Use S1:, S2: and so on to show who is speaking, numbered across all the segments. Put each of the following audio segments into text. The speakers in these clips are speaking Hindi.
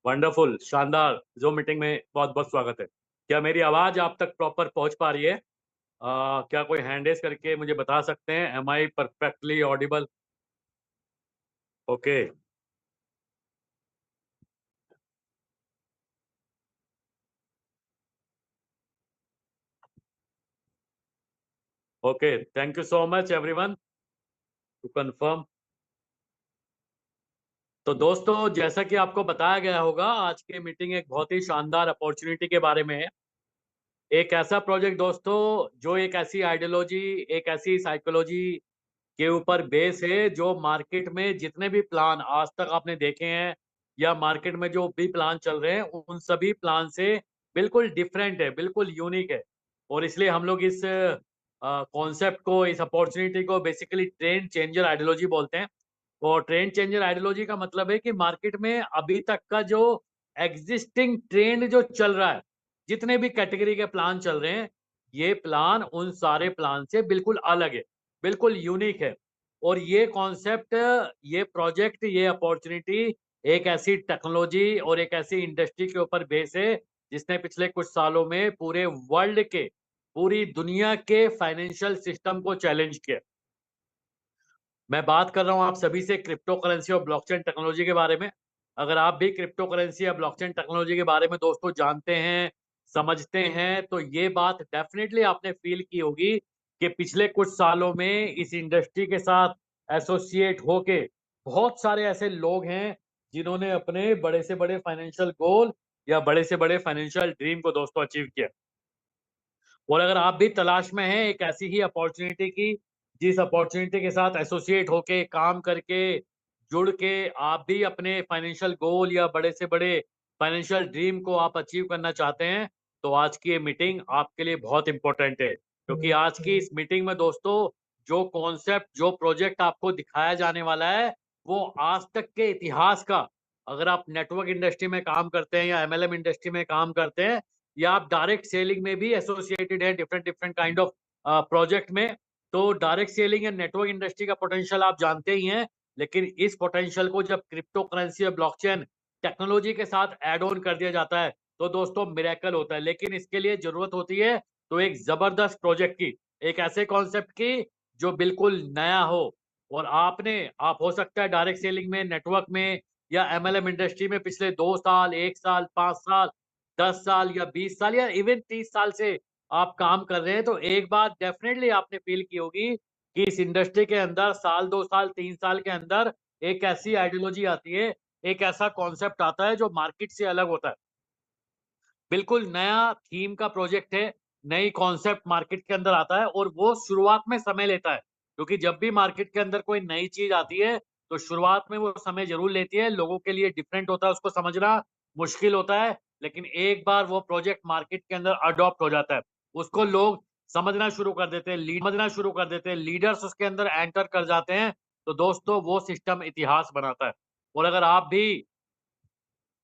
S1: वंडरफुल, शानदार। जो मीटिंग में बहुत बहुत स्वागत है। क्या मेरी आवाज आप तक प्रॉपर पहुंच पा रही है? क्या कोई हैंड रेज करके मुझे बता सकते हैं, am I perfectly audible? Okay okay, thank you so much everyone to confirm. तो दोस्तों, जैसा कि आपको बताया गया होगा, आज की मीटिंग एक बहुत ही शानदार अपॉर्चुनिटी के बारे में है। एक ऐसा प्रोजेक्ट दोस्तों, जो एक ऐसी आइडियोलॉजी, एक ऐसी साइकोलॉजी के ऊपर बेस है, जो मार्केट में जितने भी प्लान आज तक आपने देखे हैं या मार्केट में जो भी प्लान चल रहे हैं, उन सभी प्लान से बिल्कुल डिफरेंट है, बिल्कुल यूनिक है। और इसलिए हम लोग इस कॉन्सेप्ट को, इस अपॉर्चुनिटी को बेसिकली ट्रेंड चेंजर आइडियोलॉजी बोलते हैं। और ट्रेंड चेंजर आइडियोलॉजी का मतलब है कि मार्केट में अभी तक का जो एग्जिस्टिंग ट्रेंड जो चल रहा है, जितने भी कैटेगरी के प्लान चल रहे हैं, ये प्लान उन सारे प्लान से बिल्कुल अलग है, बिल्कुल यूनिक है। और ये कॉन्सेप्ट, ये प्रोजेक्ट, ये अपॉर्चुनिटी एक ऐसी टेक्नोलॉजी और एक ऐसी इंडस्ट्री के ऊपर बेस है, जिसने पिछले कुछ सालों में पूरे वर्ल्ड के, पूरी दुनिया के फाइनेंशियल सिस्टम को चैलेंज किया। मैं बात कर रहा हूं आप सभी से क्रिप्टो करेंसी और ब्लॉकचेन टेक्नोलॉजी के बारे में। अगर आप भी क्रिप्टो करेंसी या ब्लॉकचेन टेक्नोलॉजी के बारे में दोस्तों जानते हैं, समझते हैं, तो ये बात डेफिनेटली आपने फील की होगी कि पिछले कुछ सालों में इस इंडस्ट्री के साथ एसोसिएट होके बहुत सारे ऐसे लोग हैं, जिन्होंने अपने बड़े से बड़े फाइनेंशियल गोल या बड़े से बड़े फाइनेंशियल ड्रीम को दोस्तों अचीव किया। और अगर आप भी तलाश में हैं एक ऐसी ही अपॉर्चुनिटी की, जिस अपॉर्चुनिटी के साथ एसोसिएट होके, काम करके, जुड़ के आप भी अपने फाइनेंशियल गोल या बड़े से बड़े फाइनेंशियल ड्रीम को आप अचीव करना चाहते हैं, तो आज की ये मीटिंग आपके लिए बहुत इंपॉर्टेंट है। क्योंकि आज की इस मीटिंग में दोस्तों, जो कॉन्सेप्ट, जो प्रोजेक्ट आपको दिखाया जाने वाला है, वो आज तक के इतिहास का, अगर आप नेटवर्क इंडस्ट्री में काम करते हैं या एमएलएम इंडस्ट्री में काम करते हैं, या आप डायरेक्ट सेलिंग में भी एसोसिएटेड है different different kind of project में, तो डायरेक्ट सेलिंग या नेटवर्क इंडस्ट्री का पोटेंशियल आप जानते ही हैं। लेकिन इस पोटेंशियल को जब क्रिप्टो करेंसी और ब्लॉकचेन टेक्नोलॉजी के साथ ऐड ऑन कर दिया जाता है, तो दोस्तों मिरेकल होता है। लेकिन इसके लिए जरूरत होती है तो एक जबरदस्त प्रोजेक्ट की, एक ऐसे कॉन्सेप्ट की जो बिल्कुल नया हो। और आप हो सकता है डायरेक्ट सेलिंग में, नेटवर्क में या एमएलएम इंडस्ट्री में पिछले 2 साल, 1 साल, 5 साल, 10 साल या 20 साल या इवन 30 साल से आप काम कर रहे हैं, तो एक बात डेफिनेटली आपने फील की होगी कि इस इंडस्ट्री के अंदर साल, 2 साल, 3 साल के अंदर एक ऐसी आइडियोलॉजी आती है, एक ऐसा कॉन्सेप्ट आता है जो मार्केट से अलग होता है। बिल्कुल नया थीम का प्रोजेक्ट है, नई कॉन्सेप्ट मार्केट के अंदर आता है, और वो शुरुआत में समय लेता है। क्योंकि जब भी मार्केट के अंदर कोई नई चीज आती है, तो शुरुआत में वो समय जरूर लेती है, लोगों के लिए डिफरेंट होता है, उसको समझना मुश्किल होता है। लेकिन एक बार वो प्रोजेक्ट मार्केट के अंदर अडॉप्ट हो जाता है, उसको लोग समझना शुरू कर देते हैं, लीडर्स उसके अंदर एंटर कर जाते हैं, तो दोस्तों वो सिस्टम इतिहास बनाता है। और अगर आप भी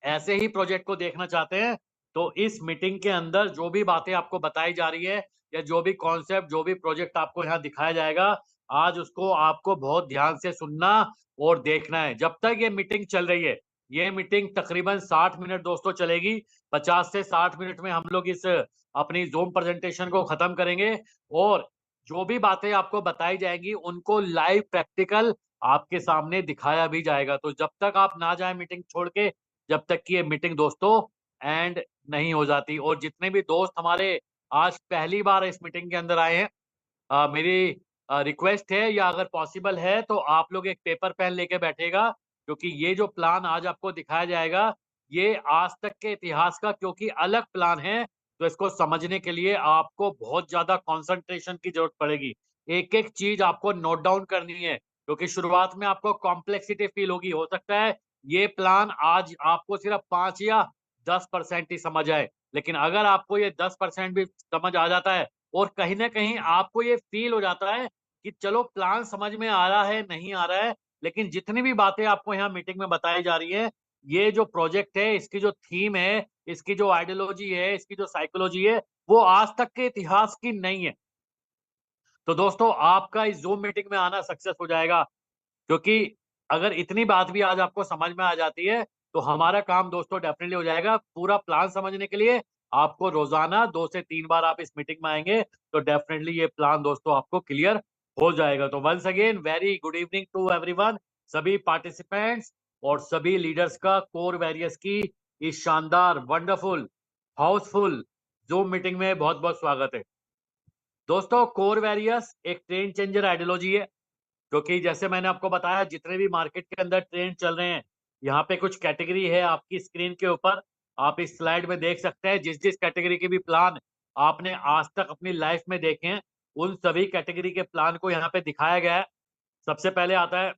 S1: ऐसे ही प्रोजेक्ट को देखना चाहते हैं, तो इस मीटिंग के अंदर जो भी बातें आपको बताई जा रही है, या जो भी कॉन्सेप्ट, जो भी प्रोजेक्ट आपको यहाँ दिखाया जाएगा, आज उसको आपको बहुत ध्यान से सुनना और देखना है। जब तक ये मीटिंग चल रही है, ये मीटिंग तकरीबन 60 मिनट दोस्तों चलेगी। 50 से 60 मिनट में हम लोग इस अपनी जूम प्रेजेंटेशन को खत्म करेंगे, और जो भी बातें आपको बताई जाएंगी, उनको लाइव प्रैक्टिकल आपके सामने दिखाया भी जाएगा। तो जब तक आप ना जाए मीटिंग छोड़ के, जब तक कि ये मीटिंग दोस्तों एंड नहीं हो जाती। और जितने भी दोस्त हमारे आज पहली बार इस मीटिंग के अंदर आए हैं, मेरी रिक्वेस्ट है, या अगर पॉसिबल है तो आप लोग एक पेपर पेन लेके बैठेगा, क्योंकि ये जो प्लान आज आपको दिखाया जाएगा, ये आज तक के इतिहास का क्योंकि अलग प्लान है, तो इसको समझने के लिए आपको बहुत ज्यादा कंसंट्रेशन की जरूरत पड़ेगी। एक एक चीज आपको नोट डाउन करनी है, क्योंकि शुरुआत में आपको कॉम्प्लेक्सिटी फील होगी। हो सकता है ये प्लान आज आपको सिर्फ 5 या 10% ही समझ आए, लेकिन अगर आपको ये 10% भी समझ आ जाता है, और कहीं ना कहीं आपको ये फील हो जाता है कि चलो प्लान समझ में आ रहा है, नहीं आ रहा है, लेकिन जितनी भी बातें आपको यहाँ मीटिंग में बताई जा रही है, ये जो प्रोजेक्ट है, इसकी जो थीम है, इसकी जो आइडियोलॉजी है, इसकी जो साइकोलॉजी है, वो आज तक के इतिहास की नहीं है। तो दोस्तों आपका इस जूम मीटिंग में आना सक्सेस हो जाएगा, क्योंकि अगर इतनी बात भी आज आपको समझ में आ जाती है तो हमारा काम दोस्तों डेफिनेटली हो जाएगा। पूरा प्लान समझने के लिए आपको रोजाना 2 से 3 बार आप इस मीटिंग में आएंगे तो डेफिनेटली ये प्लान दोस्तों आपको क्लियर हो जाएगा। तो once again very good evening to everyone, सभी पार्टिसिपेंट्स और सभी लीडर्स का कोर वैरियर्स की इस शानदार वंडरफुल हाउसफुल जूम मीटिंग में बहुत बहुत स्वागत है। दोस्तों कोर वैरियर्स एक ट्रेंड चेंजर आइडियोलॉजी है, क्योंकि जैसे मैंने आपको बताया जितने भी मार्केट के अंदर ट्रेंड चल रहे हैं, यहाँ पे कुछ कैटेगरी है आपकी स्क्रीन के ऊपर, आप इस स्लाइड में देख सकते हैं। जिस जिस कैटेगरी के भी प्लान आपने आज तक अपनी लाइफ में देखे हैं, उन सभी कैटेगरी के प्लान को यहाँ पे दिखाया गया है। सबसे पहले आता है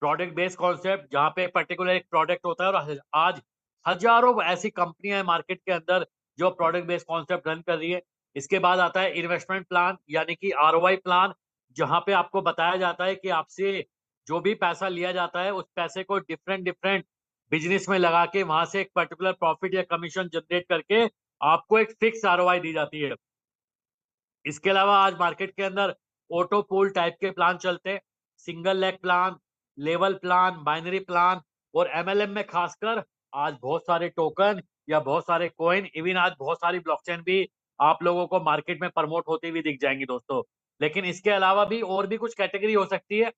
S1: प्रोडक्ट बेस्ड कॉन्सेप्ट, जहाँ पे पर्टिकुलर एक प्रोडक्ट होता है और आज हजारों ऐसी कंपनियां हैं मार्केट के अंदर जो प्रोडक्ट बेस्ड कॉन्सेप्ट रन कर रही है। इसके बाद आता है इन्वेस्टमेंट प्लान यानी कि आरओआई प्लान, जहाँ पे आपको बताया जाता है कि आपसे जो भी पैसा लिया जाता है उस पैसे को डिफरेंट डिफरेंट बिजनेस में लगा के वहां से एक पर्टिकुलर प्रॉफिट या कमीशन जनरेट करके आपको एक फिक्स आरओआई दी जाती है। इसके अलावा आज मार्केट के अंदर ऑटो पूल टाइप के प्लान चलते हैं, single leg plan, level plan, binary plan और एमएलएम में खासकर आज बहुत सारे टोकन या बहुत सारे कॉइन, इवन आज बहुत सारी ब्लॉकचेन भी आप लोगों को मार्केट में प्रमोट होती हुई दिख जाएंगी दोस्तों। लेकिन इसके अलावा भी और भी कुछ कैटेगरी हो सकती है।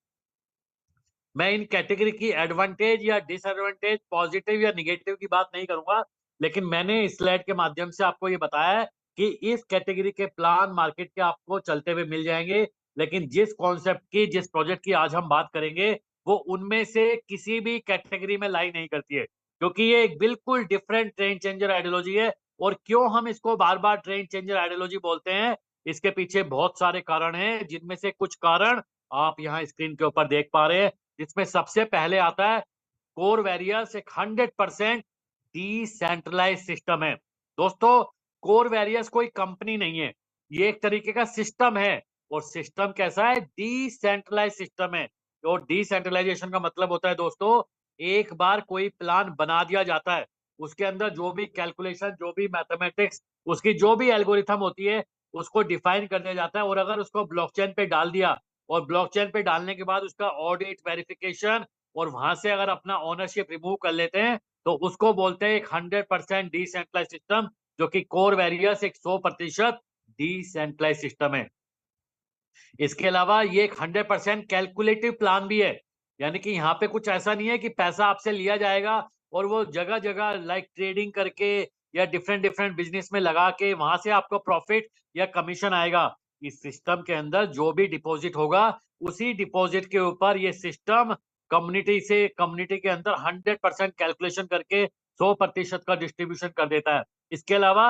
S1: मैं इन कैटेगरी की एडवांटेज या डिसएडवांटेज, पॉजिटिव या निगेटिव की बात नहीं करूंगा, लेकिन मैंने इस स्लाइड के माध्यम से आपको ये बताया है कि इस कैटेगरी के प्लान मार्केट के आपको चलते हुए मिल जाएंगे। लेकिन जिस कॉन्सेप्ट की, जिस प्रोजेक्ट की आज हम बात करेंगे, वो उनमें से किसी भी कैटेगरी में लाई नहीं करती है, क्योंकि ये एक बिल्कुल डिफरेंट ट्रेंड चेंजर आइडियोलॉजी है। और क्यों हम इसको बार बार ट्रेंड चेंजर आइडियोलॉजी बोलते हैं, इसके पीछे बहुत सारे कारण हैं, जिनमें से कुछ कारण आप यहाँ स्क्रीन के ऊपर देख पा रहे हैं। जिसमें सबसे पहले आता है कोर वैरियर्स एक 100% डिसेंट्रलाइज सिस्टम है। दोस्तों कोर वैरियर्स कोई कंपनी नहीं है, ये एक तरीके का सिस्टम है। और सिस्टम कैसा है? डिसेंट्रलाइज सिस्टम है। और डिसेंट्रलाइजेशन का मतलब होता है दोस्तों, एक बार कोई प्लान बना दिया जाता है, उसके अंदर जो भी कैलकुलेशन, जो भी मैथमेटिक्स, उसकी जो भी एल्गोरिथम होती है, उसको डिफाइन कर दिया जाता है। और अगर उसको ब्लॉकचेन पे डाल दिया और ब्लॉकचेन पे डालने के बाद उसका ऑडिट, वेरिफिकेशन और वहां से अगर अपना ओनरशिप रिमूव कर लेते हैं, तो उसको बोलते हैं एक 100% डिसेंट्रलाइज सिस्टम, जो कि कोर वैरियर्स एक 100% डिसेंट्रलाइज सिस्टम है। इसके अलावा ये एक 100% कैलकुलेटिव प्लान भी है, यानी कि यहाँ पे कुछ ऐसा नहीं है कि पैसा आपसे लिया जाएगा और वो जगह जगह लाइक ट्रेडिंग करके या डिफरेंट डिफरेंट बिजनेस में लगा के वहां से आपको प्रॉफिट या कमीशन आएगा। इस सिस्टम के अंदर जो भी डिपॉजिट होगा, उसी डिपॉजिट के ऊपर ये सिस्टम कम्युनिटी के अंदर 100% कैलकुलेशन करके 100% का डिस्ट्रीब्यूशन कर देता है। इसके अलावा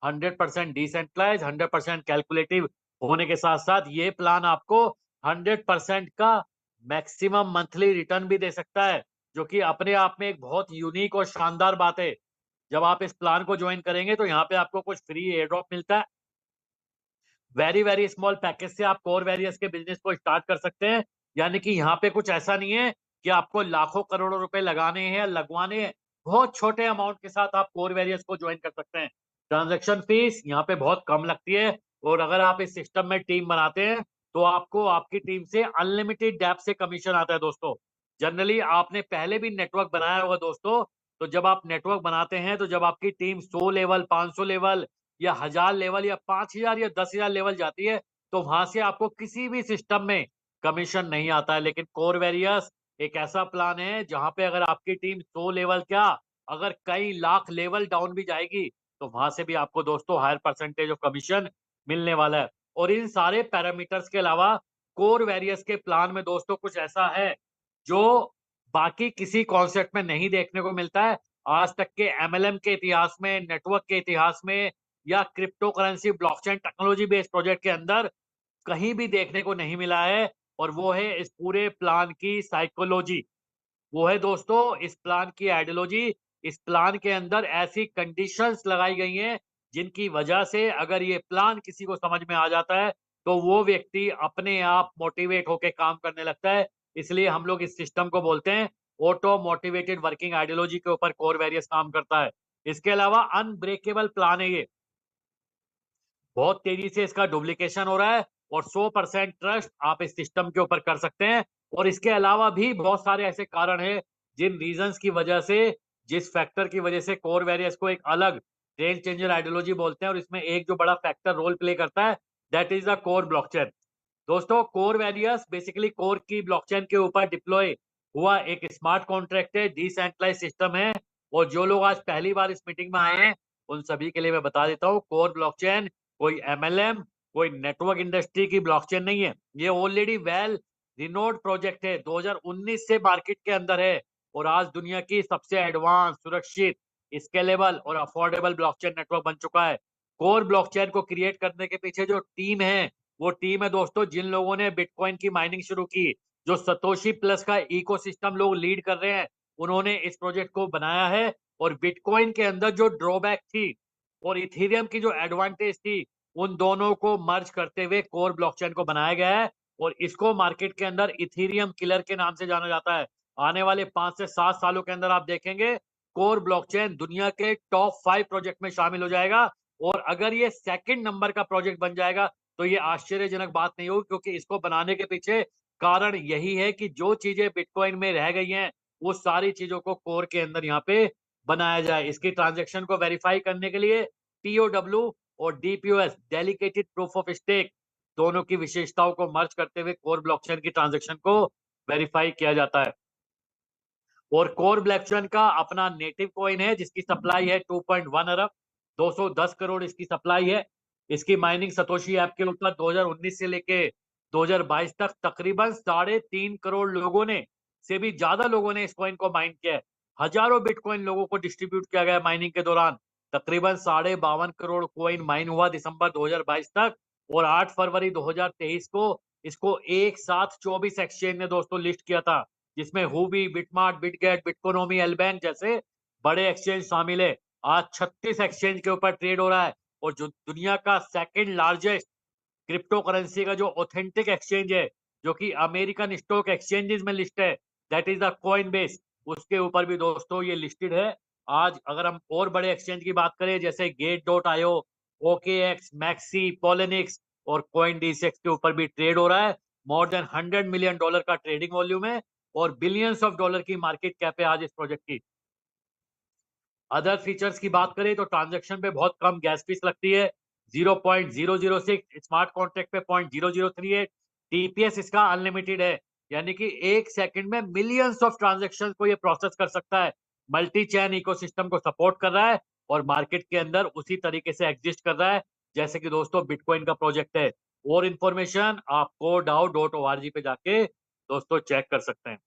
S1: 100% डिसेंट्रलाइज, 100% कैलकुलेटिव होने के साथ साथ ये प्लान आपको 100% का मैक्सिमम मंथली रिटर्न भी दे सकता है, जो कि अपने आप में एक बहुत यूनिक और शानदार बात है। जब आप इस प्लान को ज्वाइन करेंगे तो यहाँ पे आपको कुछ फ्री एयर ड्रॉप मिलता है। वेरी वेरी स्मॉल पैकेज से आप कोर वैरियर्स के बिजनेस को स्टार्ट कर सकते हैं। यानी कि यहाँ पे कुछ ऐसा नहीं है कि आपको लाखों करोड़ों रुपए लगाने हैं या लगवाने हैं। बहुत छोटे अमाउंट के साथ आप कोर वैरियर्स को ज्वाइन कर सकते हैं। ट्रांजैक्शन फीस यहाँ पे बहुत कम लगती है। और अगर आप इस सिस्टम में टीम बनाते हैं तो आपको आपकी टीम से अनलिमिटेड डेप्थ से कमीशन आता है दोस्तों। जनरली आपने पहले भी नेटवर्क बनाया होगा दोस्तों, तो जब आप नेटवर्क बनाते हैं, तो जब आपकी टीम 100 लेवल, 500 लेवल या 1000 लेवल या 5000 या 10,000 लेवल जाती है, तो वहां से आपको किसी भी सिस्टम में कमीशन नहीं आता है। लेकिन कोर वेरियस एक ऐसा प्लान है जहां पे अगर आपकी टीम 100 लेवल क्या, अगर कई लाख लेवल डाउन भी जाएगी, तो वहां से भी आपको दोस्तों हायर परसेंटेज ऑफ कमीशन मिलने वाला है। और इन सारे पैरामीटर्स के अलावा कोर वेरियस के प्लान में दोस्तों कुछ ऐसा है जो बाकी किसी कॉन्सेप्ट में नहीं देखने को मिलता है। आज तक के एमएलएम के इतिहास में, नेटवर्क के इतिहास में या crypto currency blockchain technology based project के अंदर कहीं भी देखने को नहीं मिला है। और वो है इस पूरे प्लान की साइकोलॉजी, वो है दोस्तों इस प्लान की आइडियोलॉजी। इस प्लान के अंदर ऐसी कंडीशंस लगाई गई हैं जिनकी वजह से अगर ये प्लान किसी को समझ में आ जाता है तो वो व्यक्ति अपने आप मोटिवेट होकर काम करने लगता है। इसलिए हम लोग इस सिस्टम को बोलते हैं ऑटो मोटिवेटेड वर्किंग आइडियोलॉजी के ऊपर कोर वेरियस काम करता है। इसके अलावा अनब्रेकेबल प्लान है ये, बहुत तेजी से इसका डुप्लीकेशन हो रहा है और 100% ट्रस्ट आप इस सिस्टम के ऊपर कर सकते हैं। और इसके अलावा भी बहुत सारे ऐसे कारण हैं जिन रीजंस की वजह से, जिस फैक्टर की वजह से कोर वैरियस को एक अलग ट्रेंड चेंजर आइडियोलॉजी बोलते हैं, और इसमें एक जो बड़ा फैक्टर रोल प्ले करता है that is the core blockchain. दोस्तों, कोर वैरियस बेसिकली कोर की ब्लॉकचेन के ऊपर डिप्लॉय हुआ एक स्मार्ट कॉन्ट्रैक्ट है, डिसेंट्रलाइज सिस्टम है। और जो लोग आज पहली बार इस मीटिंग में आए हैं उन सभी के लिए मैं बता देता हूँ, कोर ब्लॉकचेन कोई एमएलएम, कोई नेटवर्क इंडस्ट्री की ब्लॉकचेन नहीं है। ये ऑलरेडी वेल रिनोड प्रोजेक्ट है, 2019 से मार्केट के अंदर है, और आज दुनिया की सबसे एडवांस, सुरक्षित, स्केलेबल और अफोर्डेबल ब्लॉकचेन नेटवर्क बन चुका है। कोर ब्लॉकचेन को क्रिएट करने के पीछे जो टीम है, वो टीम है दोस्तों जिन लोगों ने बिटकॉइन की माइनिंग शुरू की, जो सतोशी प्लस का इकोसिस्टम लोग लीड कर रहे हैं, उन्होंने इस प्रोजेक्ट को बनाया है। और बिटकॉइन के अंदर जो ड्रॉबैक थी और इथेरियम की जो एडवांटेज थी, उन दोनों को मर्ज करते हुए कोर ब्लॉकचेन को बनाया गया है, और इसको मार्केट के अंदर इथेरियम किलर के नाम से जाना जाता है। आने वाले 5 से 7 सालों के अंदर आप देखेंगे कोर ब्लॉकचेन दुनिया के टॉप 5 प्रोजेक्ट में शामिल हो जाएगा। और अगर ये सेकंड नंबर का प्रोजेक्ट बन जाएगा तो ये आश्चर्यजनक बात नहीं होगी, क्योंकि इसको बनाने के पीछे कारण यही है कि जो चीजें बिटकॉइन में रह गई हैं, वो सारी चीजों को कोर के अंदर यहाँ पे बनाया जाए। इसकी ट्रांजैक्शन को वेरीफाई करने के लिए पीओडब्ल्यू और DPOs, dedicated proof of stake, दोनों की विशेषताओं को मर्ज करते हुए कोर ब्लॉकचेन की ट्रांजैक्शन को वेरीफाई किया जाता है। और कोर ब्लॉकचेन का अपना नेटिव कॉइन है जिसकी सप्लाई है 2.1 अरब, 210 करोड़ इसकी सप्लाई है। इसकी माइनिंग सतोशी ऐप के ऊपर 2019 से लेके 2022 तक तकरीबन 3.5 करोड़ लोगों ने, से भी ज्यादा लोगों ने इस कॉइन को माइन किया है। हजारों बिटकॉइन लोगों को डिस्ट्रीब्यूट किया गया माइनिंग के दौरान। तकरीबन 52.5 करोड़ कॉइन माइन हुआ दिसंबर 2022 तक, और 8 फरवरी 2023 को इसको एक साथ 24 एक्सचेंज ने दोस्तों लिस्ट किया था, जिसमें हुबी, बिटमार्ट, बिटगेट, बिटकोनोमी, एलबैंक जैसे बड़े एक्सचेंज शामिल है। आज 36 एक्सचेंज के ऊपर ट्रेड हो रहा है, और जो दुनिया का सेकंड लार्जेस्ट क्रिप्टो करेंसी का जो ऑथेंटिक एक्सचेंज है, जो कि अमेरिकन स्टॉक एक्सचेंजेस में लिस्ट है, that is the coin base, उसके ऊपर भी दोस्तों ये लिस्टेड है। आज अगर हम और बड़े एक्सचेंज की बात करें जैसे गेट.io, OKX, मैक्सी, पॉलिनिक्स और कॉइन डीसेक्स के ऊपर भी ट्रेड हो रहा है। मोर देन $100 मिलियन का ट्रेडिंग वॉल्यूम है, और बिलियंस ऑफ डॉलर की मार्केट कैप है आज इस प्रोजेक्ट की। अदर फीचर्स की बात करें तो ट्रांजैक्शन पे बहुत कम गैस फीस लगती है, 0.006, स्मार्ट कॉन्ट्रैक्ट पे 0.0038। टीपीएस इसका अनलिमिटेड है, यानी कि एक सेकंड में मिलियंस ऑफ ट्रांजैक्शंस को ये प्रोसेस कर सकता है। मल्टी चैन इकोसिस्टम को सपोर्ट कर रहा है, और मार्केट के अंदर उसी तरीके से एग्जिस्ट कर रहा है जैसे कि दोस्तों बिटकॉइन का प्रोजेक्ट है। और इंफॉर्मेशन आपको DAO.org पे जाके दोस्तों चेक कर सकते हैं।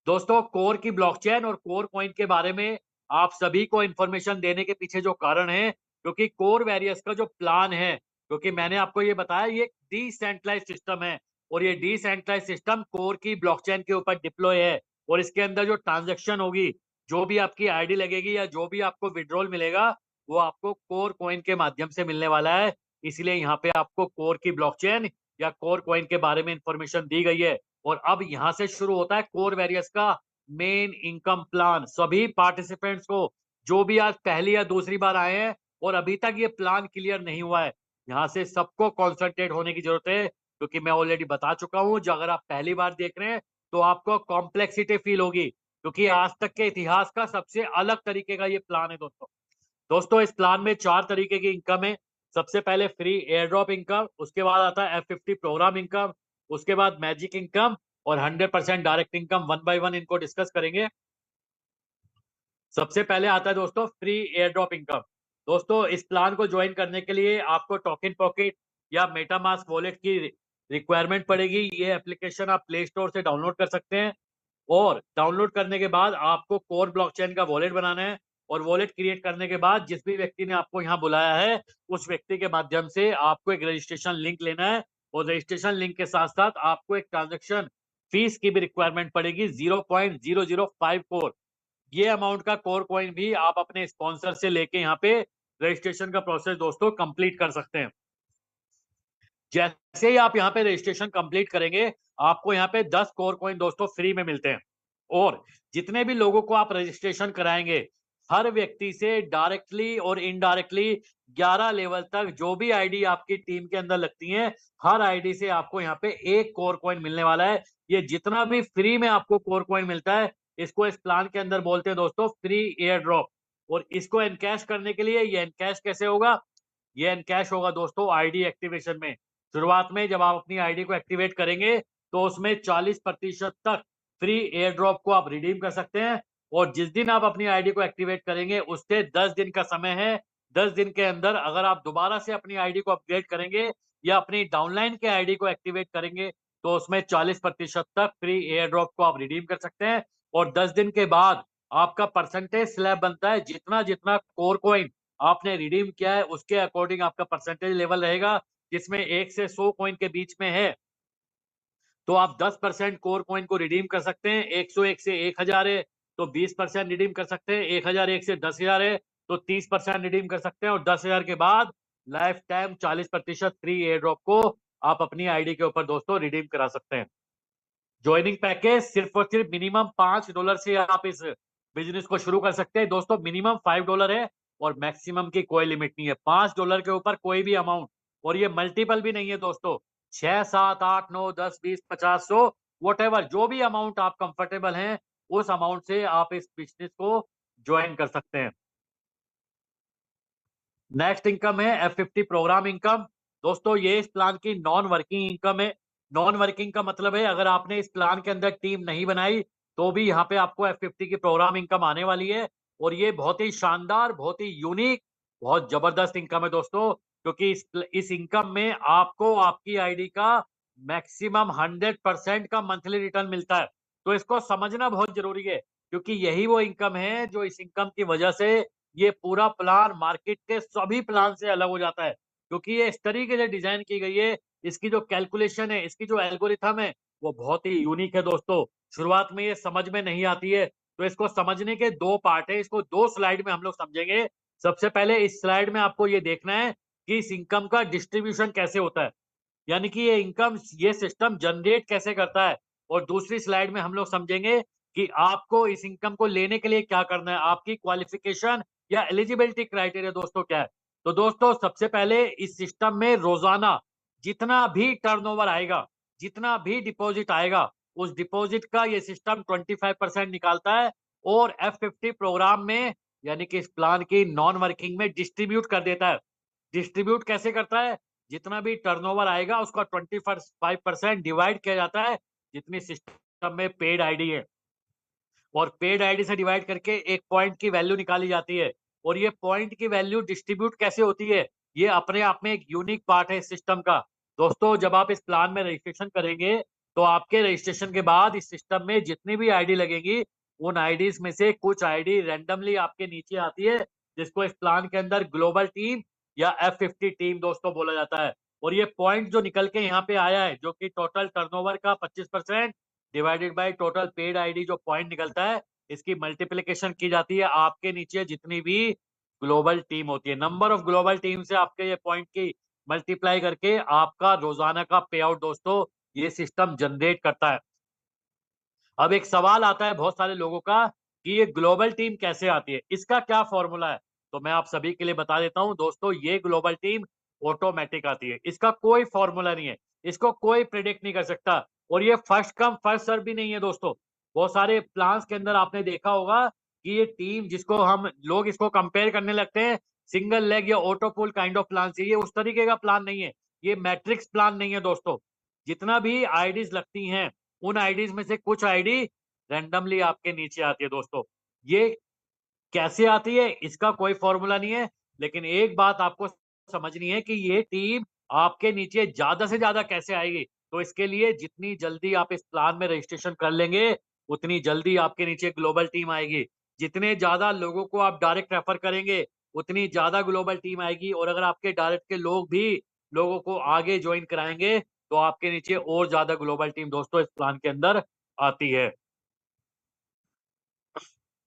S1: दोस्तों, कोर की ब्लॉकचेन और कोर कॉइन के बारे में आप सभी को इंफॉर्मेशन देने के पीछे जो कारण है, क्योंकि कोर वैरियस का जो प्लान है, क्योंकि मैंने आपको ये बताया ये डिसेंट्रलाइज सिस्टम है, और ये डिसेंट्रलाइज सिस्टम कोर की ब्लॉकचेन के ऊपर डिप्लॉय है, और इसके अंदर जो ट्रांजैक्शन होगी, जो भी आपकी आईडी लगेगी या जो भी आपको विड्रॉल मिलेगा, वो आपको कोर कॉइन के माध्यम से मिलने वाला है। इसलिए यहाँ पे आपको कोर की ब्लॉकचेन या कोर कॉइन के बारे में इंफॉर्मेशन दी गई है। और अब यहां से शुरू होता है कोर वेरियस का मेन इनकम प्लान। सभी पार्टिसिपेंट्स को, जो भी आज पहली या दूसरी बार आए हैं और अभी तक ये प्लान क्लियर नहीं हुआ है, यहाँ से सबको कॉन्सेंट्रेट होने की जरूरत है, क्योंकि मैं ऑलरेडी बता चुका हूं, जो अगर आप पहली बार देख रहे हैं तो आपको कॉम्प्लेक्सिटी फील होगी, क्योंकि आज तक के इतिहास का सबसे अलग तरीके का ये प्लान है दोस्तों। दोस्तों, इस प्लान में 4 तरीके की इनकम है। सबसे पहले फ्री एयर ड्रॉप इनकम, उसके बाद आता है F50 प्रोग्राम इनकम, उसके बाद मैजिक इनकम, और 100% direct income. One by one इनको डिस्कस करेंगे। सबसे पहले आता है दोस्तों फ्री एयर ड्रॉप इनकम। दोस्तों, इस प्लान को ज्वाइन करने के लिए आपको टोकन पॉकेट या मेटामास्क वॉलेट की रिक्वायरमेंट पड़ेगी। ये एप्लीकेशन आप प्ले स्टोर से डाउनलोड कर सकते हैं, और डाउनलोड करने के बाद आपको कोर ब्लॉकचेन का वॉलेट बनाना है, और वॉलेट क्रिएट करने के बाद जिस भी व्यक्ति ने आपको यहाँ बुलाया है, उस व्यक्ति के माध्यम से आपको एक रजिस्ट्रेशन लिंक लेना है, और रजिस्ट्रेशन लिंक के साथ साथ आपको एक ट्रांजेक्शन फीस की भी रिक्वायरमेंट पड़ेगी, 0.0054। ये अमाउंट का कोर कॉइन भी आप अपने स्पॉन्सर से लेके यहाँ पे रजिस्ट्रेशन का प्रोसेस दोस्तों कंप्लीट कर सकते हैं। जैसे ही आप यहाँ पे रजिस्ट्रेशन कंप्लीट करेंगे, आपको यहाँ पे 10 कोर कॉइन दोस्तों फ्री में मिलते हैं, और जितने भी लोगों को आप रजिस्ट्रेशन कराएंगे हर व्यक्ति से डायरेक्टली और इनडायरेक्टली 11 लेवल तक जो भी आईडी आपकी टीम के अंदर लगती हैं, हर आईडी से आपको यहाँ पे 1 कोर कॉइन मिलने वाला है। ये जितना भी फ्री में आपको कोर कॉइन मिलता है, इसको इस प्लान के अंदर बोलते हैं दोस्तों फ्री एयर ड्रॉप। और इसको एनकैश करने के लिए ये एनकैश कैसे होगा? ये एनकैश होगा दोस्तों आईडी एक्टिवेशन में। शुरुआत में जब आप अपनी आईडी को एक्टिवेट करेंगे, तो उसमें 40% तक फ्री एयर ड्रॉप को आप रिडीम कर सकते हैं। और जिस दिन आप अपनी आईडी को एक्टिवेट करेंगे, उससे 10 दिन का समय है। 10 दिन के अंदर अगर आप दोबारा से अपनी आईडी को अपग्रेड करेंगे या अपनी डाउनलाइन के आईडी को एक्टिवेट करेंगे, तो उसमें 40% तक फ्री एयर ड्रॉप को आप रिडीम कर सकते हैं। और 10 दिन के बाद आपका परसेंटेज स्लैब बनता है। जितना जितना कोर कॉइन आपने रिडीम किया है, उसके अकॉर्डिंग आपका परसेंटेज लेवल रहेगा, जिसमें 1 से 100 कॉइन के बीच में है, तो आप 10% कोर कॉइन को रिडीम कर सकते हैं। 101 से 1000 है तो 20% रिडीम कर सकते हैं। 1001 से 10000 है तो 30% रिडीम कर सकते हैं। और 10000 के बाद life time 40% free air drop को आप अपनी आईडी के ऊपर दोस्तों रिडीम करा सकते हैं। ज्वाइनिंग पैकेज सिर्फ और सिर्फ मिनिमम $5 से आप इस बिजनेस को शुरू कर सकते हैं दोस्तों। मिनिमम $5 है और मैक्सिमम की कोई लिमिट नहीं है। $5 के ऊपर कोई भी अमाउंट, और ये मल्टीपल भी नहीं है दोस्तों। 6, 7, 8, 9, 10, 20, 50, 100 वॉटेवर जो भी अमाउंट आप कंफर्टेबल हैं, उस अमाउंट से आप इस बिजनेस को ज्वाइन कर सकते हैं। नेक्स्ट इनकम है F50 प्रोग्राम इनकम। दोस्तों ये इस प्लान की नॉन वर्किंग इनकम है। नॉन वर्किंग का मतलब है अगर आपने इस प्लान के अंदर टीम नहीं बनाई, तो भी यहाँ पे आपको F50 की प्रोग्राम इनकम आने वाली है। और ये बहुत ही शानदार, बहुत ही यूनिक, बहुत जबरदस्त इनकम है दोस्तों। क्योंकि इस इनकम में आपको आपकी आईडी का मैक्सिमम 100% का मंथली रिटर्न मिलता है। तो इसको समझना बहुत जरूरी है, क्योंकि यही वो इनकम है जो इस इनकम की वजह से ये पूरा प्लान मार्केट के सभी प्लान से अलग हो जाता है। क्योंकि ये इस तरीके से डिजाइन की गई है, इसकी जो कैलकुलेशन है, इसकी जो एल्गोरिथम है, वो बहुत ही यूनिक है दोस्तों। शुरुआत में ये समझ में नहीं आती है, तो इसको समझने के 2 पार्ट है। इसको 2 स्लाइड में हम लोग समझेंगे। सबसे पहले इस स्लाइड में आपको ये देखना है कि इस इनकम का डिस्ट्रीब्यूशन कैसे होता है, यानी कि ये इनकम, ये सिस्टम जनरेट कैसे करता है। और दूसरी स्लाइड में हम लोग समझेंगे कि आपको इस इनकम को लेने के लिए क्या करना है, आपकी क्वालिफिकेशन या एलिजिबिलिटी क्राइटेरिया दोस्तों क्या है। तो दोस्तों सबसे पहले इस सिस्टम में रोजाना जितना भी टर्नओवर आएगा, जितना भी डिपॉजिट आएगा, उस डिपॉजिट का ये सिस्टम 25% निकालता है और F50 प्रोग्राम में, यानी कि इस प्लान की नॉन वर्किंग में डिस्ट्रीब्यूट कर देता है। डिस्ट्रीब्यूट कैसे करता है? जितना भी टर्नओवर आएगा उसका 25% डिवाइड किया जाता है जितनी सिस्टम में पेड आईडी है, और पेड आईडी से डिवाइड करके एक पॉइंट की वैल्यू निकाली जाती है। और ये पॉइंट की वैल्यू डिस्ट्रीब्यूट कैसे होती है, ये अपने आप में एक यूनिक पार्ट है इस सिस्टम का। दोस्तों जब आप इस प्लान में रजिस्ट्रेशन करेंगे, तो आपके रजिस्ट्रेशन के बाद इस सिस्टम में जितनी भी आईडी लगेगी, उन आईडीज में से कुछ आईडी रैंडमली आपके नीचे आती है, जिसको इस प्लान के अंदर ग्लोबल टीम या F50 टीम दोस्तों बोला जाता है। और ये पॉइंट जो निकल के यहाँ पे आया है, जो कि टोटल टर्नओवर का 25% divided by total paid ID, जो पॉइंट निकलता है, इसकी मल्टीप्लिकेशन की जाती है आपके नीचे जितनी भी ग्लोबल टीम होती है। नंबर ऑफ ग्लोबल टीम से आपके ये पॉइंट की मल्टीप्लाई करके आपका रोजाना का पे आउट दोस्तों ये सिस्टम जनरेट करता है। अब एक सवाल आता है बहुत सारे लोगों का कि ये ग्लोबल टीम कैसे आती है, इसका क्या फॉर्मूला है? तो मैं आप सभी के लिए बता देता हूं दोस्तों, ये ग्लोबल टीम ऑटोमेटिक आती है। इसका कोई फॉर्मूला नहीं है, इसको कोई प्रिडिक्ट नहीं कर सकता। और ये फर्स्ट कम फर्स्ट सर्व भी नहीं है दोस्तों। बहुत सारे प्लान्स के अंदर आपने देखा होगा कि ये टीम, जिसको हम लोग इसको कंपेयर करने लगते हैं सिंगल लेग या auto pool kind of plan से, ये उस तरीके का प्लान नहीं है। ये मैट्रिक्स प्लान नहीं है दोस्तों। जितना भी आईडीज लगती हैं, उन आईडीज में से कुछ आईडी रैंडमली आपके नीचे आती है दोस्तों। ये कैसे आती है, इसका कोई फॉर्मूला नहीं है। लेकिन एक बात आपको समझनी है कि ये टीम आपके नीचे ज्यादा से ज्यादा कैसे आएगी। तो इसके लिए जितनी जल्दी आप इस प्लान में रजिस्ट्रेशन कर लेंगे, उतनी जल्दी आपके नीचे ग्लोबल टीम आएगी। जितने ज्यादा लोगों को आप डायरेक्ट रेफर करेंगे, उतनी ज्यादा ग्लोबल टीम आएगी। और अगर आपके डायरेक्ट के लोग भी लोगों को आगे ज्वाइन कराएंगे, तो आपके नीचे और ज्यादा ग्लोबल टीम दोस्तों इस प्लान के अंदर आती है।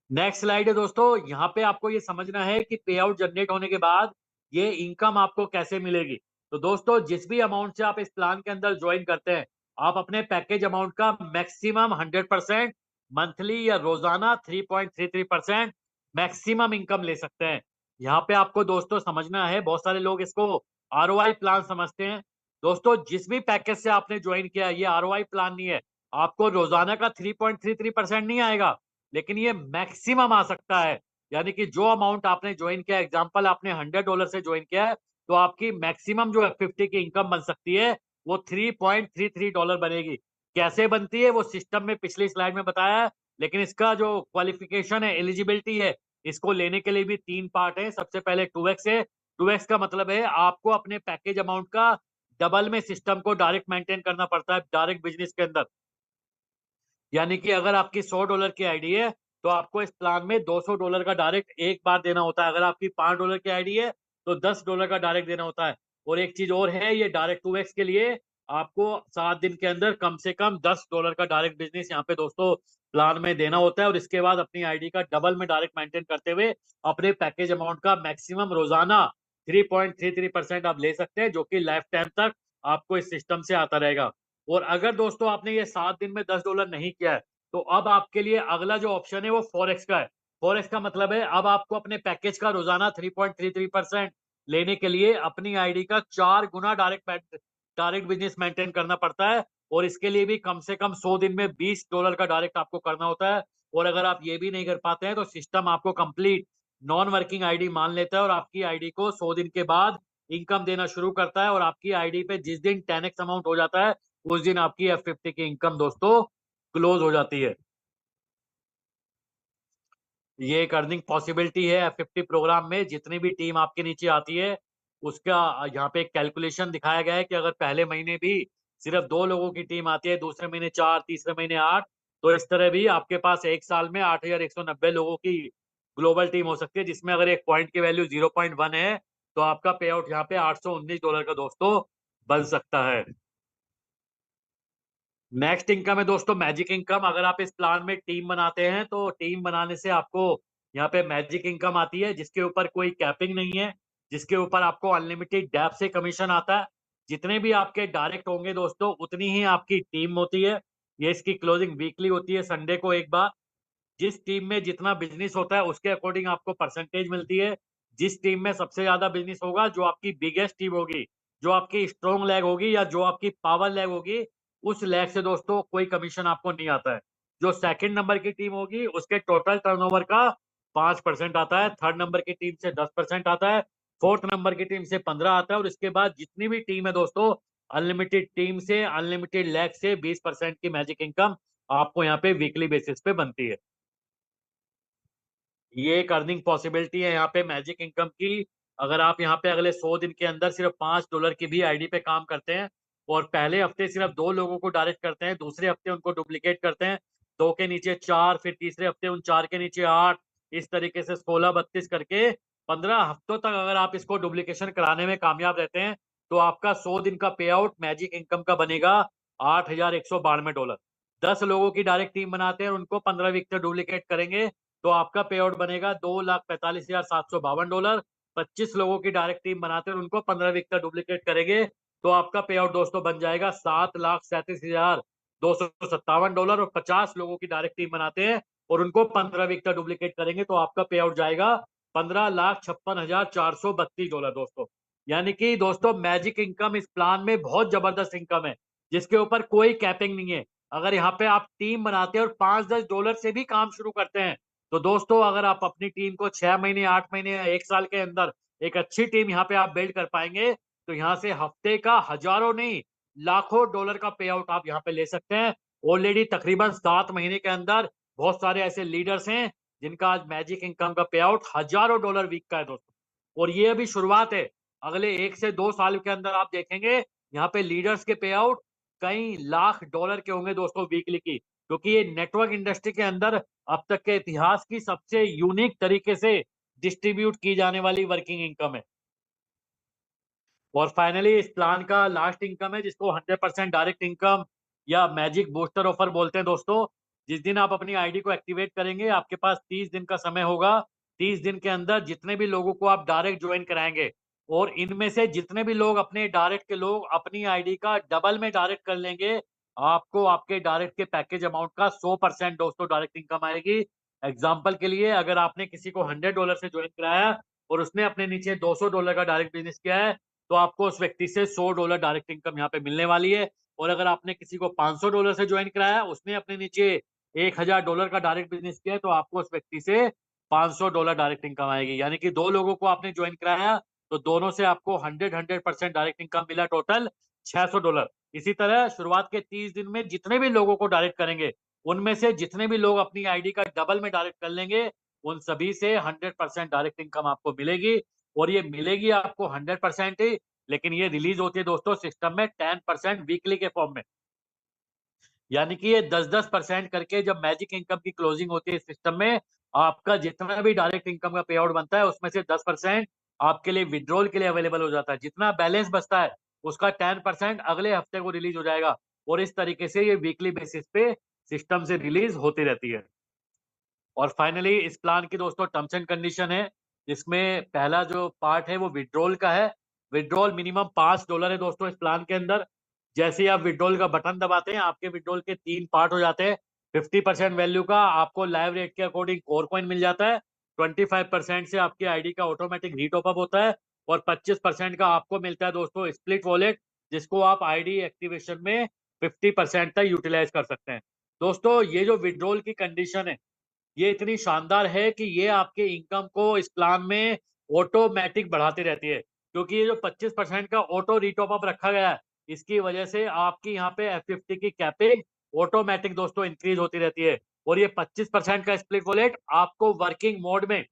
S1: नेक्स्ट स्लाइड है दोस्तों, यहाँ पे आपको ये समझना है कि पे आउट जनरेट होने के बाद ये इनकम आपको कैसे मिलेगी। तो दोस्तों जिस भी अमाउंट से आप इस प्लान के अंदर ज्वाइन करते हैं, आप अपने पैकेज अमाउंट का मैक्सिमम 100% मंथली या रोजाना 3.33% मैक्सिमम इनकम ले सकते हैं। यहाँ पे आपको दोस्तों समझना है, बहुत सारे लोग इसको आरओआई प्लान समझते हैं। दोस्तों जिस भी पैकेज से आपने ज्वाइन किया है, ये आरओआई प्लान नहीं है। आपको रोजाना का 3.33% नहीं आएगा, लेकिन ये मैक्सिमम आ सकता है। यानी कि जो अमाउंट आपने ज्वाइन किया, एग्जाम्पल आपने $100 से ज्वाइन किया है, तो आपकी मैक्सिमम जो F50 की इनकम बन सकती है वो $3.33 बनेगी। कैसे बनती है वो सिस्टम में पिछली स्लाइड में बताया है, लेकिन इसका जो क्वालिफिकेशन है, एलिजिबिलिटी है, इसको लेने के लिए भी 3 पार्ट है। सबसे पहले 2x है। 2x का मतलब है आपको अपने पैकेज अमाउंट का डबल में सिस्टम को डायरेक्ट मेंटेन करना पड़ता है डायरेक्ट बिजनेस के अंदर। यानी कि अगर आपकी $100 की आईडी है, तो आपको इस प्लान में $200 का डायरेक्ट एक बार देना होता है। अगर आपकी $5 की आईडी है, तो $10 का डायरेक्ट देना होता है। और एक चीज और है, ये डायरेक्ट 2x के लिए आपको 7 दिन के अंदर कम से कम $10 का डायरेक्ट बिजनेस यहाँ पे दोस्तों प्लान में देना होता है। और इसके बाद अपनी आईडी का डबल में डायरेक्ट मेंटेन करते हुए अपने पैकेज अमाउंट का मैक्सिमम रोजाना 3.33% आप ले सकते हैं, जो कि लाइफ टाइम तक आपको इस सिस्टम से आता रहेगा। और अगर दोस्तों आपने ये 7 दिन में $10 नहीं किया है, तो अब आपके लिए अगला जो ऑप्शन है वो फॉरेक्स का है। फॉरेक्स का मतलब है अब आपको अपने पैकेज का रोजाना 3.33% लेने के लिए अपनी आईडी का 4 गुना डायरेक्ट बिजनेस मेंटेन करना पड़ता है। और इसके लिए भी कम से कम 100 दिन में $20 का डायरेक्ट आपको करना होता है। और अगर आप ये भी नहीं कर पाते हैं, तो सिस्टम आपको कंप्लीट नॉन वर्किंग आईडी मान लेता है और आपकी आईडी को 100 दिन के बाद इनकम देना शुरू करता है। और आपकी आईडी पे जिस दिन 10x अमाउंट हो जाता है, उस दिन आपकी F50 की इनकम दोस्तों क्लोज हो जाती है। ये एक अर्निंग पॉसिबिलिटी है F50 प्रोग्राम में। जितनी भी टीम आपके नीचे आती है, उसका यहाँ पे एक कैलकुलेशन दिखाया गया है कि अगर पहले महीने भी सिर्फ 2 लोगों की टीम आती है, दूसरे महीने 4, तीसरे महीने 8, तो इस तरह भी आपके पास एक साल में 8,190 लोगों की ग्लोबल टीम हो सकती है, जिसमें अगर एक पॉइंट की वैल्यू 0.1 है, तो आपका पे आउट यहाँ पे $819 का दोस्तों बन सकता है। नेक्स्ट इनकम है दोस्तों मैजिक इनकम। अगर आप इस प्लान में टीम बनाते हैं, तो टीम बनाने से आपको यहाँ पे मैजिक इनकम आती है, जिसके ऊपर कोई कैपिंग नहीं है, जिसके ऊपर आपको अनलिमिटेड डेप से कमीशन आता है। जितने भी आपके डायरेक्ट होंगे दोस्तों, उतनी ही आपकी टीम होती है। ये इसकी क्लोजिंग वीकली होती है, संडे को एक बार। जिस टीम में जितना बिजनेस होता है, उसके अकॉर्डिंग आपको परसेंटेज मिलती है। जिस टीम में सबसे ज्यादा बिजनेस होगा, जो आपकी बिगेस्ट टीम होगी, जो आपकी स्ट्रॉन्ग लेग होगी या जो आपकी पावर लेग होगी, उस लेग से दोस्तों कोई कमीशन आपको नहीं आता है। जो सेकंड नंबर की टीम होगी, उसके टोटल टर्नओवर का 5% आता है। थर्ड नंबर की टीम से 10% आता है। फोर्थ नंबर की टीम से 15 आता है। और इसके बाद जितनी भी टीम है दोस्तों, अनलिमिटेड टीम से, अनलिमिटेड लेग से 20% की मैजिक इनकम आपको यहाँ पे वीकली बेसिस पे बनती है। ये एक अर्निंग पॉसिबिलिटी है यहाँ पे मैजिक इनकम की। अगर आप यहाँ पे अगले 100 दिन के अंदर सिर्फ $5 की भी आईडी पे काम करते हैं, और पहले हफ्ते सिर्फ 2 लोगों को डायरेक्ट करते हैं, दूसरे हफ्ते उनको डुप्लीकेट करते हैं, 2 के नीचे 4, फिर तीसरे हफ्ते उन 4 के नीचे 8, इस तरीके से 16, 32 करके 15 हफ्तों तक अगर आप इसको डुप्लीकेशन कराने में कामयाब रहते हैं, तो आपका 100 दिन का पे आउट मैजिक इनकम का बनेगा $8,192। 10 लोगों की डायरेक्ट टीम बनाते हैं और उनको 15 वीक तक डुप्लीकेट करेंगे, तो आपका पे आउट बनेगा $2,45,752। 25 लोगों की डायरेक्ट टीम बनाते हैं, उनको 15 वीक का डुप्लीकेट करेंगे, तो आपका पे आउट दोस्तों बन जाएगा $7,37,257। और 50 लोगों की डायरेक्ट टीम बनाते हैं और उनको 15 वीक का डुप्लीकेट करेंगे, तो आपका पे आउट जाएगा $15,56,432 दोस्तों। यानी कि दोस्तों मैजिक इनकम इस प्लान में बहुत जबरदस्त इनकम है, जिसके ऊपर कोई कैपिंग नहीं है। अगर यहाँ पे आप टीम बनाते हैं और $5-10 से भी काम शुरू करते हैं, तो दोस्तों अगर आप अपनी टीम को 6 महीने, 8 महीने या 1 साल के अंदर एक अच्छी टीम यहाँ पे आप बिल्ड कर पाएंगे, तो यहाँ से हफ्ते का हजारों नहीं, लाखों डॉलर का पे आउट आप यहाँ पे ले सकते हैं। ऑलरेडी तकरीबन 7 महीने के अंदर बहुत सारे ऐसे लीडर्स हैं, जिनका आज मैजिक इनकम का पे आउट हजारों डॉलर वीक का है दोस्तों। और ये अभी शुरुआत है। अगले 1 से 2 साल के अंदर आप देखेंगे यहाँ पे लीडर्स के पे आउट कई लाख डॉलर के होंगे दोस्तों वीकली की, क्योंकि ये नेटवर्क इंडस्ट्री के अंदर अब तक के इतिहास की सबसे यूनिक तरीके से डिस्ट्रीब्यूट की जाने वाली वर्किंग इनकम है। और फाइनली इस प्लान का लास्ट इनकम है, जिसको 100% डायरेक्ट इनकम या मैजिक बूस्टर ऑफर बोलते हैं दोस्तों। जिस दिन आप अपनी आईडी को एक्टिवेट करेंगे, आपके पास 30 दिन का समय होगा। 30 दिन के अंदर जितने भी लोगों को आप डायरेक्ट ज्वाइन कराएंगे, और इनमें से जितने भी लोग अपने डायरेक्ट के लोग अपनी आईडी का डबल में डायरेक्ट कर लेंगे, आपको आपके डायरेक्ट के पैकेज अमाउंट का 100% दोस्तों डायरेक्ट इनकम आएगी। एग्जाम्पल के लिए अगर आपने किसी को $100 से ज्वाइन कराया और उसने अपने नीचे $200 का डायरेक्ट बिजनेस किया है, तो आपको उस व्यक्ति से $100 डायरेक्ट इनकम यहाँ पे मिलने वाली है। और अगर आपने किसी को $500 से ज्वाइन कराया, उसने अपने नीचे $1000 का डायरेक्ट बिजनेस किया है, तो आपको उस व्यक्ति से $500 डायरेक्ट इनकम आएगी। यानी कि 2 लोगों को आपने ज्वाइन कराया, तो दोनों से आपको 100% डायरेक्ट इनकम मिला, टोटल $600। इसी तरह शुरुआत के 30 दिन में जितने भी लोगों को डायरेक्ट करेंगे, उनमें से जितने भी लोग अपनी आईडी का डबल में डायरेक्ट कर लेंगे, उन सभी से 100% डायरेक्ट इनकम आपको मिलेगी। और ये मिलेगी आपको 100% ही, लेकिन ये रिलीज होती है दोस्तों सिस्टम में 10% वीकली के फॉर्म में। यानी कि ये 10-10% करके जब मैजिक इनकम की क्लोजिंग होती है इस सिस्टम में, आपका जितना भी डायरेक्ट इनकम का पे आउट बनता है, उसमें से 10% आपके लिए विड्रॉल के लिए अवेलेबल हो जाता है। जितना बैलेंस बचता है, उसका 10% अगले हफ्ते को रिलीज हो जाएगा। और इस तरीके से ये वीकली बेसिस पे सिस्टम से रिलीज होती रहती है। और फाइनली इस प्लान की दोस्तों टर्म्स एंड कंडीशन है, जिसमें पहला जो पार्ट है वो विड्रॉल का है। विड्रॉल मिनिमम $5 है दोस्तों इस प्लान के अंदर। जैसे ही आप विड्रॉल का बटन दबाते हैं, आपके विड्रॉल के 3 पार्ट हो जाते हैं। 50% वैल्यू का आपको लाइव रेट के अकॉर्डिंग कोर कॉइन मिल जाता है। 25% से आपकी आईडी का ऑटोमेटिक रीटॉप अप होता है। और 25% का आपको मिलता है दोस्तों स्प्लिट वॉलेट, जिसको आप आईडी एक्टिवेशन में 50% तक यूटिलाइज कर सकते हैं। दोस्तों ये जो विड्रॉल की कंडीशन है, ये इतनी शानदार है कि ये आपके इनकम को इस प्लान में ऑटोमेटिक बढ़ाती रहती है। क्योंकि ये जो 25% का ऑटो रिटॉप अप रखा गया है, इसकी वजह से आपकी यहाँ पे F50 की कैपिंग ऑटोमेटिक दोस्तों इंक्रीज होती रहती है। और ये 25% का स्प्लिट वॉलेट आपको वर्किंग मोड में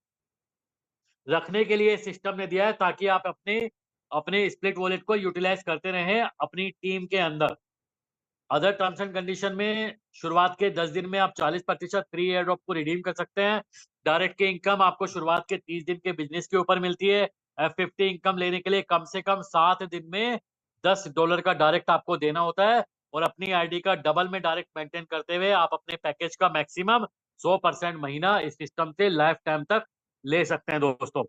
S1: रखने के लिए सिस्टम ने दिया है, ताकि आप अपने अपने स्प्लिट वॉलेट को यूटिलाइज करते रहें अपनी टीम के अंदर। अदर टर्म्स एंड कंडीशन में शुरुआत के 10 दिन में आप 40% फ्री एयर ड्रॉप को रिडीम कर सकते हैं। डायरेक्ट की इनकम आपको शुरुआत के 30 दिन के बिजनेस के ऊपर मिलती है। F50 इनकम लेने के लिए कम से कम 7 दिन में $10 का डायरेक्ट आपको देना होता है। और अपनी आईडी का डबल में डायरेक्ट मेंटेन करते हुए आप अपने पैकेज का मैक्सिमम 100% महीना इस सिस्टम से लाइफ टाइम तक ले सकते हैं दोस्तों।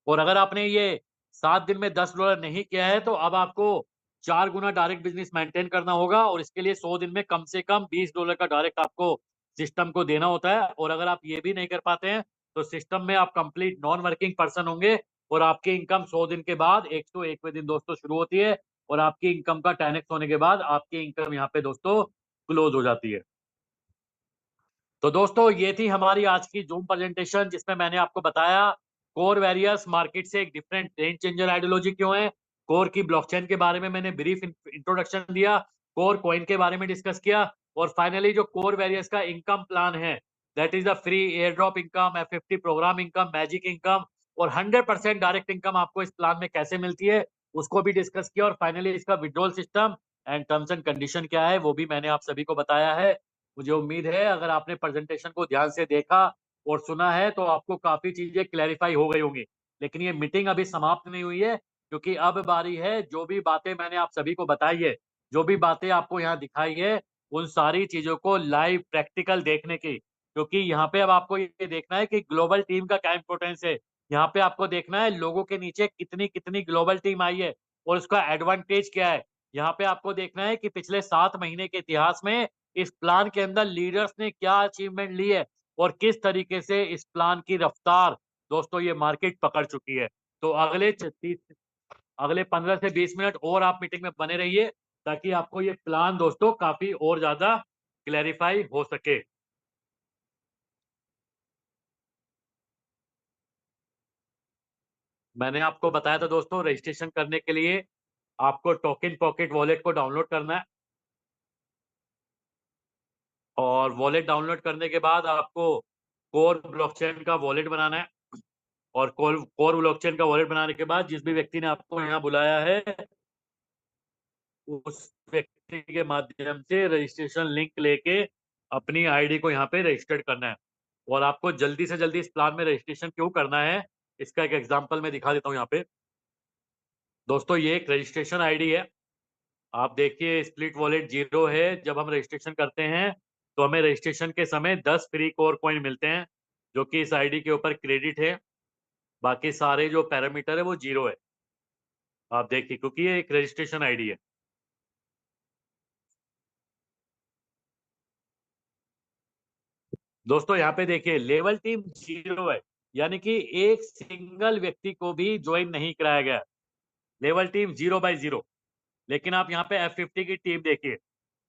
S1: और अगर आपने ये 7 दिन में $10 नहीं किया है, तो अब आपको 4 गुना डायरेक्ट बिजनेस मेंटेन करना होगा। और इसके लिए 100 दिन में कम से कम $20 का डायरेक्ट आपको सिस्टम को देना होता है। और अगर आप ये भी नहीं कर पाते हैं, तो सिस्टम में आप कंप्लीट नॉन वर्किंग पर्सन होंगे। और आपकी इनकम 100 दिन के बाद 101वें दिन दोस्तों शुरू होती है। और आपकी इनकम का 10x होने के बाद आपकी इनकम यहाँ पे दोस्तों क्लोज हो जाती है। तो दोस्तों ये थी हमारी आज की जूम प्रेजेंटेशन, जिसमें मैंने आपको बताया कोर वेरियस मार्केट से एक डिफरेंट ट्रेंड चेंजर आइडियोलॉजी क्यों है। कोर की ब्लॉकचेन के बारे में मैंने ब्रीफ इंट्रोडक्शन दिया। कोर कॉइन के बारे में डिस्कस किया। और फाइनली जो कोर वेरियस का इनकम प्लान है, that is the free air drop income, F50 program income, magic income और 100% डायरेक्ट इनकम आपको इस प्लान में कैसे मिलती है, उसको भी डिस्कस किया। और फाइनली इसका withdrawal system and terms and condition क्या है, वो भी मैंने आप सभी को बताया है। मुझे उम्मीद है अगर आपने प्रेजेंटेशन को ध्यान से देखा और सुना है, तो आपको काफी चीजें क्लैरिफाई हो गई होंगी। लेकिन ये मीटिंग अभी समाप्त नहीं हुई है, क्योंकि अब बारी है जो भी बातें मैंने आप सभी को बताई है, जो भी बातें आपको यहाँ दिखाई है, उन सारी चीजों को लाइव प्रैक्टिकल देखने की। क्योंकि यहाँ पे अब आपको ये देखना है कि ग्लोबल टीम का क्या इंपॉर्टेंस है। यहाँ पे आपको देखना है लोगों के नीचे कितनी कितनी ग्लोबल टीम आई है और उसका एडवांटेज क्या है। यहाँ पे आपको देखना है कि पिछले 7 महीने के इतिहास में इस प्लान के अंदर लीडर्स ने क्या अचीवमेंट ली है और किस तरीके से इस प्लान की रफ्तार दोस्तों ये मार्केट पकड़ चुकी है। तो अगले 15 से 20 मिनट और आप मीटिंग में बने रहिए, ताकि आपको ये प्लान दोस्तों काफी और ज्यादा क्लैरिफाई हो सके। मैंने आपको बताया था दोस्तों, रजिस्ट्रेशन करने के लिए आपको टोकन पॉकेट वॉलेट को डाउनलोड करना है। और वॉलेट डाउनलोड करने के बाद आपको कोर ब्लॉकचेन का वॉलेट बनाना है। और कोर कोर ब्लॉकचेन का वॉलेट बनाने के बाद जिस भी व्यक्ति ने आपको यहाँ बुलाया है, उस व्यक्ति के माध्यम से रजिस्ट्रेशन लिंक लेके अपनी आईडी को यहाँ पे रजिस्टर्ड करना है। और आपको जल्दी से जल्दी इस प्लान में रजिस्ट्रेशन क्यों करना है, इसका एक एग्जांपल मैं दिखा देता हूँ यहाँ पे। दोस्तों ये एक रजिस्ट्रेशन आईडी है। आप देखिए स्प्लिट वॉलेट 0 है। जब हम रजिस्ट्रेशन करते हैं, तो हमें रजिस्ट्रेशन के समय 10 फ्री कोर कॉइन मिलते हैं, जो कि इस आईडी के ऊपर क्रेडिट है। बाकी सारे जो पैरामीटर है वो 0 है। आप देखिए, क्योंकि ये एक रजिस्ट्रेशन आईडी है। दोस्तों यहाँ पे देखिए लेवल टीम 0 है, यानी कि एक सिंगल व्यक्ति को भी ज्वाइन नहीं कराया गया। Level team 0/0। लेकिन आप यहाँ पे F50 की टीम देखिए,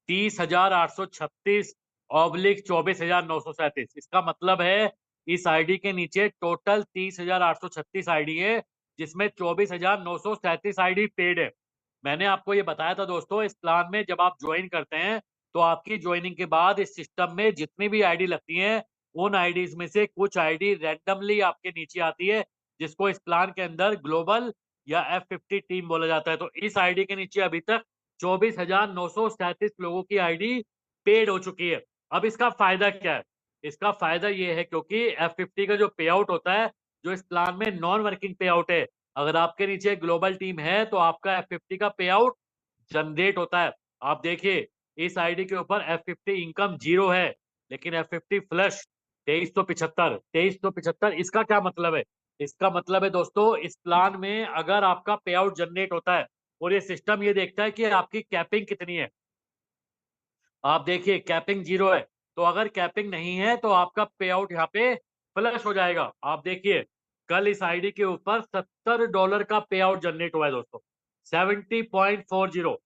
S1: 30,836/24,937। इसका मतलब है इस आईडी के नीचे टोटल 30,836 आईडी है, जिसमें 24,937 आईडी पेड है। मैंने आपको ये बताया था दोस्तों, इस प्लान में जब आप ज्वाइन करते हैं तो आपकी ज्वाइनिंग के बाद इस सिस्टम में जितनी भी आईडी लगती हैं, उन आईडीज में से कुछ आईडी रैंडमली आपके नीचे आती है, जिसको इस प्लान के अंदर ग्लोबल या F50 टीम बोला जाता है। तो इस आईडी के नीचे अभी तक 24,937 लोगों की आईडी पेड हो चुकी है। अब इसका फायदा क्या है? इसका फायदा ये है, क्योंकि F50 का जो पे आउट होता है, जो इस प्लान में नॉन वर्किंग पे आउट है, अगर आपके नीचे ग्लोबल टीम है तो आपका F50 का पे आउट जनरेट होता है। आप देखिए इस आईडी के ऊपर F50 इनकम 0 है, लेकिन F50 फ्लश 2375। इसका क्या मतलब है? इसका मतलब है दोस्तों, इस प्लान में अगर आपका पे आउट जनरेट होता है और ये सिस्टम ये देखता है कि आपकी कैपिंग कितनी है। आप देखिए कैपिंग 0 है, तो अगर कैपिंग नहीं है तो आपका पे आउट यहाँ पे फ्लश हो जाएगा। आप देखिए कल इस आईडी के ऊपर $70 का पे आउट जनरेट हुआ है दोस्तों, 70.40।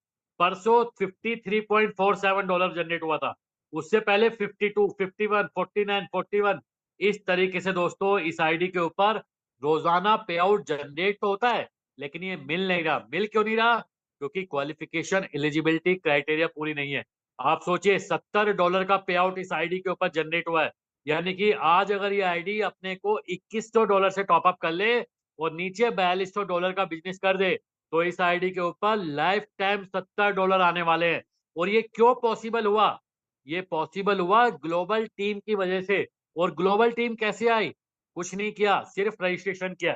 S1: परसों $53.47 जनरेट हुआ था, उससे पहले 52, 51, 49, 41। इस तरीके से दोस्तों इस आईडी के ऊपर रोजाना पे आउट जनरेट तो होता है, लेकिन ये मिल नहीं रहा। मिल क्यों नहीं रहा? क्योंकि क्वालिफिकेशन एलिजिबिलिटी क्राइटेरिया पूरी नहीं है। आप सोचिए $70 का पे आउट इस आईडी के ऊपर जनरेट हुआ है, यानी कि आज अगर ये आईडी अपने को $2100 से टॉपअप कर ले और नीचे $4200 का बिजनेस कर दे, तो इस आईडी के ऊपर लाइफ टाइम $70 आने वाले हैं। और ये क्यों पॉसिबल हुआ? ये पॉसिबल हुआ ग्लोबल टीम की वजह से। और ग्लोबल टीम कैसे आई? कुछ नहीं किया, सिर्फ रजिस्ट्रेशन किया।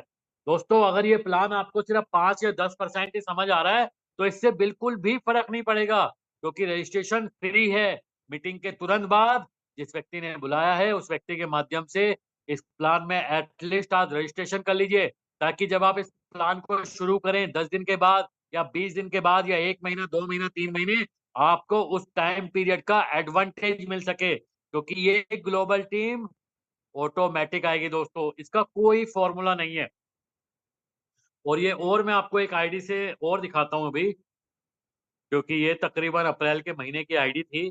S1: दोस्तों अगर ये प्लान आपको सिर्फ 5 या 10% ही समझ आ रहा है, तो इससे बिल्कुल भी फर्क नहीं पड़ेगा, क्योंकि रजिस्ट्रेशन फ्री है। मीटिंग के तुरंत बाद जिस व्यक्ति ने बुलाया है उस व्यक्ति के माध्यम से इस प्लान में एटलीस्ट आज रजिस्ट्रेशन कर लीजिए, ताकि जब आप इस प्लान को शुरू करें 10 दिन के बाद या 20 दिन के बाद या 1 महीना, 2 महीना, 3 महीने, आपको उस टाइम पीरियड का एडवांटेज मिल सके, क्योंकि ये ग्लोबल टीम ऑटोमेटिक आएगी दोस्तों, इसका कोई फॉर्मूला नहीं है। और ये और मैं आपको एक आईडी से और दिखाता हूं अभी, क्योंकि ये तकरीबन अप्रैल के महीने की आईडी थी,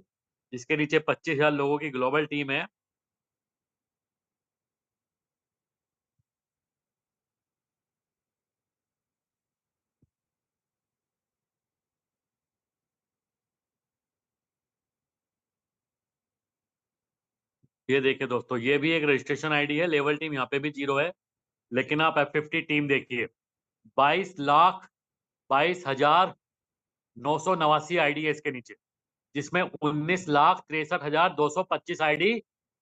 S1: जिसके नीचे 25,000 लोगों की ग्लोबल टीम है। ये देखिए दोस्तों, ये भी एक रजिस्ट्रेशन आईडी है, लेवल टीम यहाँ पे भी 0 है। लेकिन आप F50 टीम देखिए, 22,22,989 आईडी है इसके नीचे, जिसमें 19,63,225 आईडी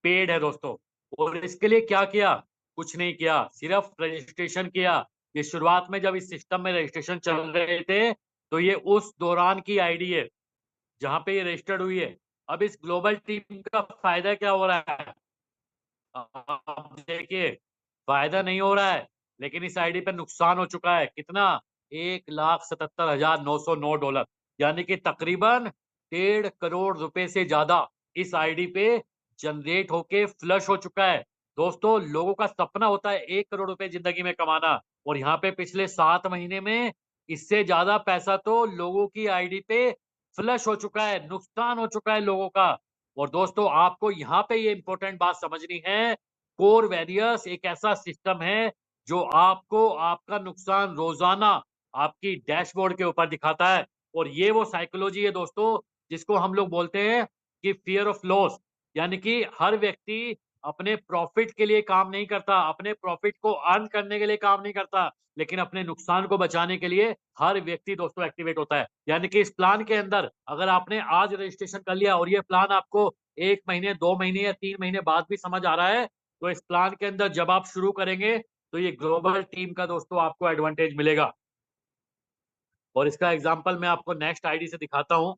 S1: पेड है दोस्तों। और इसके लिए क्या किया? कुछ नहीं किया, सिर्फ रजिस्ट्रेशन किया। ये शुरुआत में जब इस सिस्टम में रजिस्ट्रेशन चल रहे थे, तो ये उस दौरान की आईडी है जहां पे ये रजिस्टर्ड हुई है। अब इस ग्लोबल टीम का फायदा क्या हो रहा है? आप देखिए फायदा नहीं हो रहा है, लेकिन इस आईडी पे नुकसान हो चुका है। कितना? $1,77,909, यानी कि तकरीबन 1.5 करोड़ से ज्यादा इस आईडी पे जनरेट होके फ्लश हो चुका है। दोस्तों लोगों का सपना होता है 1 करोड़ जिंदगी में कमाना, और यहाँ पे पिछले 7 महीने में इससे ज्यादा पैसा तो लोगों की आईडी पे फ्लश हो चुका है, नुकसान हो चुका है लोगों का। और दोस्तों आपको यहाँ पे ये इंपॉर्टेंट बात समझनी है, कोर वैरियस एक ऐसा सिस्टम है जो आपको आपका नुकसान रोजाना आपकी डैशबोर्ड के ऊपर दिखाता है। और ये वो साइकोलॉजी है दोस्तों, जिसको हम लोग बोलते हैं कि फियर ऑफ लॉस, यानी कि हर व्यक्ति अपने प्रॉफिट के लिए काम नहीं करता, अपने प्रॉफिट को अर्न करने के लिए काम नहीं करता, लेकिन अपने नुकसान को बचाने के लिए हर व्यक्ति दोस्तों एक्टिवेट होता है। यानी कि इस प्लान के अंदर अगर आपने आज रजिस्ट्रेशन कर लिया और ये प्लान आपको 1 महीने, 2 महीने या 3 महीने बाद भी समझ आ रहा है, तो इस प्लान के अंदर जब आप शुरू करेंगे तो ये ग्लोबल टीम का दोस्तों आपको एडवांटेज मिलेगा। और इसका एग्जांपल मैं आपको नेक्स्ट आईडी से दिखाता हूं।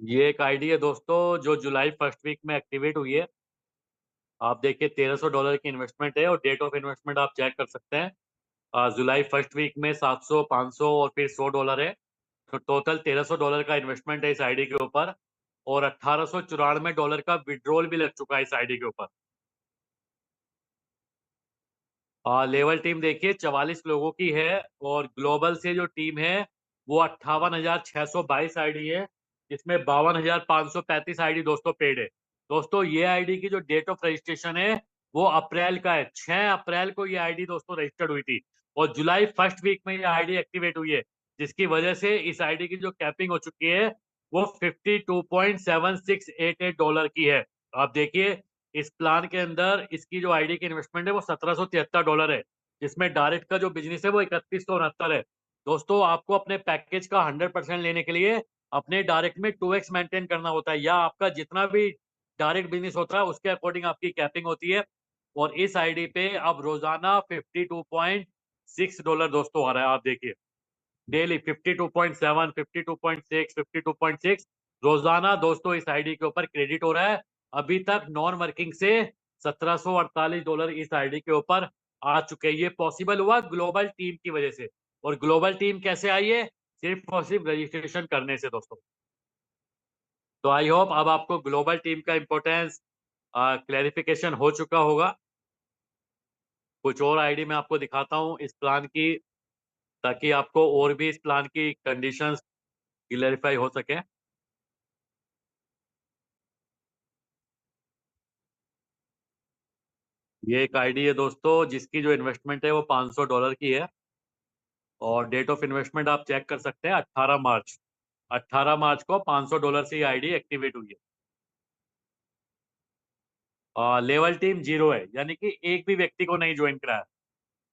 S1: ये एक आईडी है दोस्तों जो जुलाई फर्स्ट वीक में एक्टिवेट हुई है। आप देखिए $1300 की इन्वेस्टमेंट है और डेट ऑफ इन्वेस्टमेंट आप चेक कर सकते हैं। जुलाई फर्स्ट वीक में 700, 500 और फिर $100 है। तो टोटल $1300 का इन्वेस्टमेंट है इस आईडी के ऊपर और $1894 का विड्रॉल भी लग चुका है इस आईडी के ऊपर। लेवल टीम देखिए 44 लोगों की है और ग्लोबल से जो टीम है वो 58,622 आईडी है, जिसमें 52,535 आईडी दोस्तों पेड है। दोस्तों ये आईडी की जो डेट ऑफ रजिस्ट्रेशन है वो अप्रैल का है। 6 अप्रैल को ये आईडी दोस्तों रजिस्टर्ड हुई थी और जुलाई फर्स्ट वीक में ये आईडी एक्टिवेट हुई है, जिसकी वजह से इस आईडी की जो कैपिंग हो चुकी है वो $52.7688 की है। आप देखिए इस प्लान के अंदर इसकी जो आईडी की इन्वेस्टमेंट है वो $1773 है, जिसमें डायरेक्ट का जो बिजनेस है वो 3169 है। दोस्तों आपको अपने पैकेज का 100% लेने के लिए अपने डायरेक्ट में 2x मेंटेन करना होता है, या आपका जितना भी डायरेक्ट बिजनेस होता है उसके अकॉर्डिंग आपकी कैपिंग होती है। और इस आईडी पे अब रोजाना $52.6 दोस्तों आ रहा है। आप देखिए डेली 52.7, 52.6, 52.6 रोजाना दोस्तों इस आईडी के ऊपर क्रेडिट हो रहा है। अभी तक नॉन वर्किंग से $1748 इस आईडी के ऊपर आ चुके हैं। ये पॉसिबल हुआ ग्लोबल टीम की वजह से। और ग्लोबल टीम कैसे आई है? सिर्फ और सिर्फ रजिस्ट्रेशन करने से दोस्तों। तो आई होप अब आपको ग्लोबल टीम का इंपॉर्टेंस क्लैरिफिकेशन हो चुका होगा। कुछ और आईडी मैं आपको दिखाता हूँ इस प्लान की, ताकि आपको और भी इस प्लान की कंडीशंस क्लैरिफाई हो सके। ये एक आईडी है दोस्तों जिसकी जो इन्वेस्टमेंट है वो $500 की है और डेट ऑफ इन्वेस्टमेंट आप चेक कर सकते हैं 18 मार्च। 18 मार्च को $500 से ये आईडी एक्टिवेट हुई है। लेवल टीम 0 है, यानी कि एक भी व्यक्ति को नहीं ज्वाइन कराया।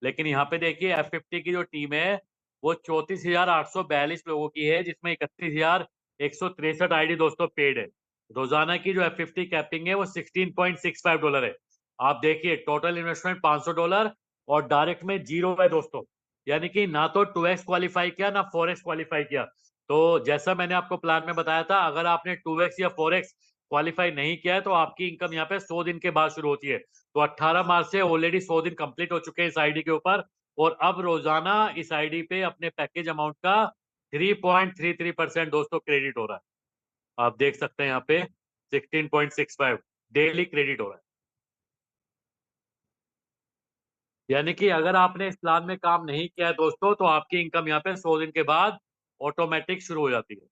S1: लेकिन यहाँ पे देखिए F50 की जो टीम है वो 34,842 लोगों की है, जिसमें 31,163 आईडी दोस्तों पेड है। रोजाना की जो F50 कैपिंग है वो $16.65 है। आप देखिए टोटल इन्वेस्टमेंट $500 और डायरेक्ट में 0 है दोस्तों, यानी कि ना तो 2x क्वालिफाई किया ना 4x क्वालिफाई किया। तो जैसा मैंने आपको प्लान में बताया था, अगर आपने 2x या 4x क्वालिफाई नहीं किया है तो आपकी इनकम यहाँ पे 100 दिन के बाद शुरू होती है। तो 18 मार्च से ऑलरेडी 100 दिन कंप्लीट हो चुके हैं इस आईडी के ऊपर और अब रोजाना इस आईडी पे अपने पैकेज अमाउंट का 3.33% दोस्तों क्रेडिट हो रहा है। आप देख सकते हैं यहाँ पे 16.65 डेली क्रेडिट हो रहा है। यानी कि अगर आपने इस प्लान में काम नहीं किया है दोस्तों तो आपकी इनकम यहाँ पे 100 दिन के बाद ऑटोमेटिक शुरू हो जाती है।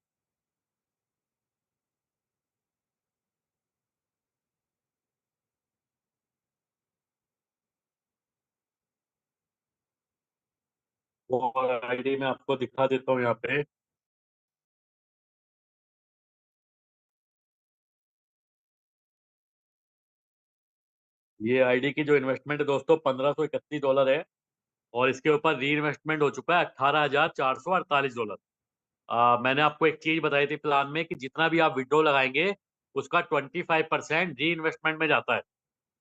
S1: वो आईडी मैं आपको दिखा देता हूँ यहाँ पे। ये आईडी की जो इन्वेस्टमेंट है दोस्तों $1531 है और इसके ऊपर री इन्वेस्टमेंट हो चुका है $18,448। मैंने आपको एक चीज बताई थी प्लान में कि जितना भी आप विड्रॉ लगाएंगे उसका 25% री इन्वेस्टमेंट में जाता है।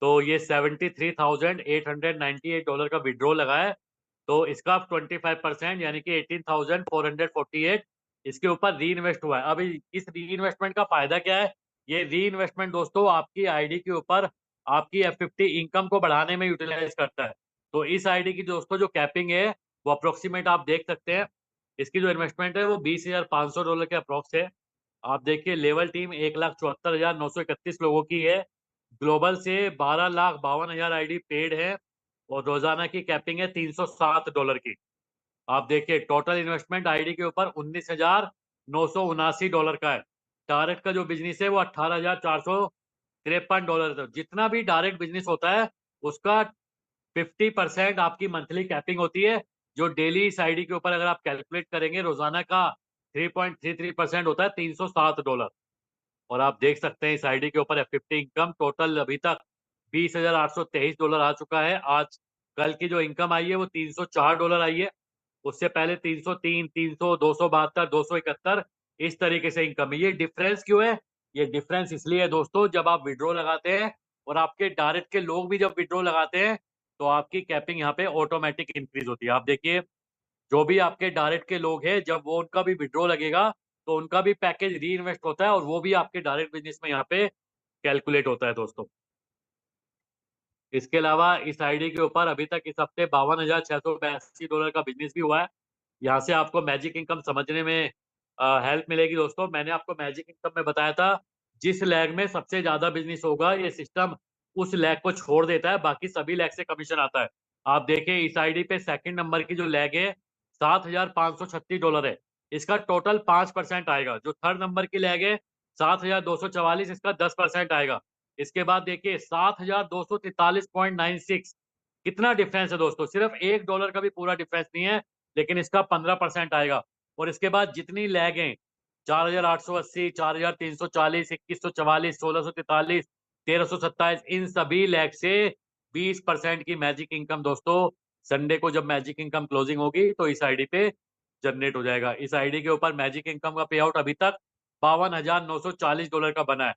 S1: तो ये $73,898 का विड्रॉ लगा है, तो इसका 25% यानी कि 18,448 इसके ऊपर री इन्वेस्ट हुआ है। अभी इस री इन्वेस्टमेंट का फायदा क्या है? ये री इन्वेस्टमेंट दोस्तों आपकी आईडी के ऊपर आपकी F50 इनकम को बढ़ाने में यूटिलाइज करता है। तो इस आईडी की दोस्तों जो कैपिंग है वो अप्रोक्सीमेट आप देख सकते हैं। इसकी जो इन्वेस्टमेंट है वो $20,500 के अप्रोक्स है। आप देखिए लेवल टीम 1,74,931 लोगों की है। ग्लोबल से 12,52,000 आईडी पेड है और रोजाना की कैपिंग है $307 की। आप देखिए टोटल इन्वेस्टमेंट आईडी के ऊपर $19,979 का है। डायरेक्ट का जो बिजनेस है वो $18,453 है। जितना भी डायरेक्ट बिजनेस होता है उसका 50% आपकी मंथली कैपिंग होती है, जो डेली इस आईडी के ऊपर अगर आप कैलकुलेट करेंगे रोजाना का 3.33% होता है $307। और आप देख सकते हैं इस आईडी के ऊपर F50 इनकम टोटल अभी तक $20,823 आ चुका है। आज कल की जो इनकम आई है वो $304 आई है। उससे पहले 303, 300, 272, 271 इस तरीके से इनकम है। ये डिफरेंस क्यों है? ये डिफरेंस इसलिए है दोस्तों, जब आप विड्रॉ लगाते हैं और आपके डायरेक्ट के लोग भी जब विड्रॉ लगाते हैं तो आपकी कैपिंग यहाँ पे ऑटोमेटिक इंक्रीज होती है। आप देखिए जो भी आपके डायरेक्ट के लोग हैं जब वो उनका भी विड्रॉ लगेगा तो उनका भी पैकेज री इन्वेस्ट होता है और वो भी आपके डायरेक्ट बिजनेस में यहाँ पे कैलकुलेट होता है दोस्तों। इसके अलावा इस आईडी के ऊपर अभी तक इस हफ्ते $52,682 का बिजनेस भी हुआ है। यहाँ से आपको मैजिक इनकम समझने में हेल्प मिलेगी दोस्तों। मैंने आपको मैजिक इनकम में बताया था, जिस लैग में सबसे ज्यादा बिजनेस होगा ये सिस्टम उस लैग को छोड़ देता है, बाकी सभी लैग से कमीशन आता है। आप देखें इस आईडी पे सेकंड नंबर की जो लैग है $7,536 है, इसका टोटल 5% आएगा। जो थर्ड नंबर की लैग है 7,244, इसका 10% आएगा। इसके बाद देखिए 7,243.96, कितना डिफरेंस है दोस्तों, सिर्फ $1 का भी पूरा डिफरेंस नहीं है, लेकिन इसका 15% आएगा। और इसके बाद जितनी लैग हैं 4,880, 4,340, 2,144, 1,643, 1,327, इन सभी लैग से 20% की मैजिक इनकम दोस्तों संडे को जब मैजिक इनकम क्लोजिंग होगी तो इस आईडी पे जनरेट हो जाएगा। इस आईडी के ऊपर मैजिक इनकम का पे आउट अभी तक $52,940 का बना है।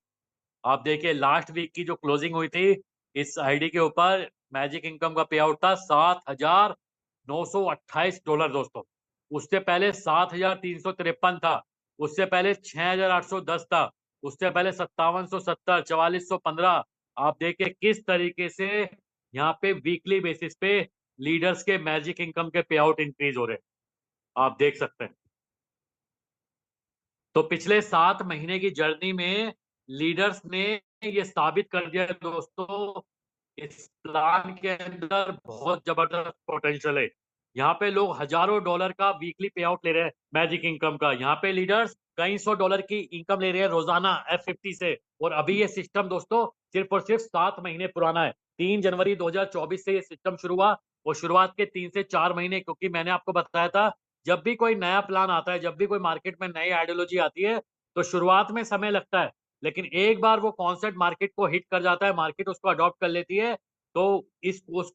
S1: आप देखिए लास्ट वीक की जो क्लोजिंग हुई थी इस आईडी के ऊपर मैजिक इनकम का पे आउट था $7,928 दोस्तों। उससे पहले 7,353 था, उससे पहले 6,810 था, उससे पहले 5,770, 4,415। आप देखिए किस तरीके से यहाँ पे वीकली बेसिस पे लीडर्स के मैजिक इनकम के पे आउट इंक्रीज हो रहे हैं, आप देख सकते हैं। तो पिछले 7 महीने की जर्नी में लीडर्स ने ये साबित कर दिया दोस्तों, इस प्लान के अंदर बहुत जबरदस्त पोटेंशियल है। यहाँ पे लोग हजारों डॉलर का वीकली पे आउट ले रहे हैं मैजिक इनकम का। यहाँ पे लीडर्स कई सौ डॉलर की इनकम ले रहे हैं रोजाना F50 से। और अभी ये सिस्टम दोस्तों सिर्फ और सिर्फ 7 महीने पुराना है। 3 जनवरी 2024 से ये सिस्टम शुरू हुआ और शुरुआत के 3 से 4 महीने, क्योंकि मैंने आपको बताया था जब भी कोई नया प्लान आता है, जब भी कोई मार्केट में नई आइडियोलॉजी आती है तो शुरुआत में समय लगता है, लेकिन एक बार वो कॉन्सेप्ट मार्केट को हिट कर जाता है, मार्केट उसको अडॉप्ट कर लेती है, तो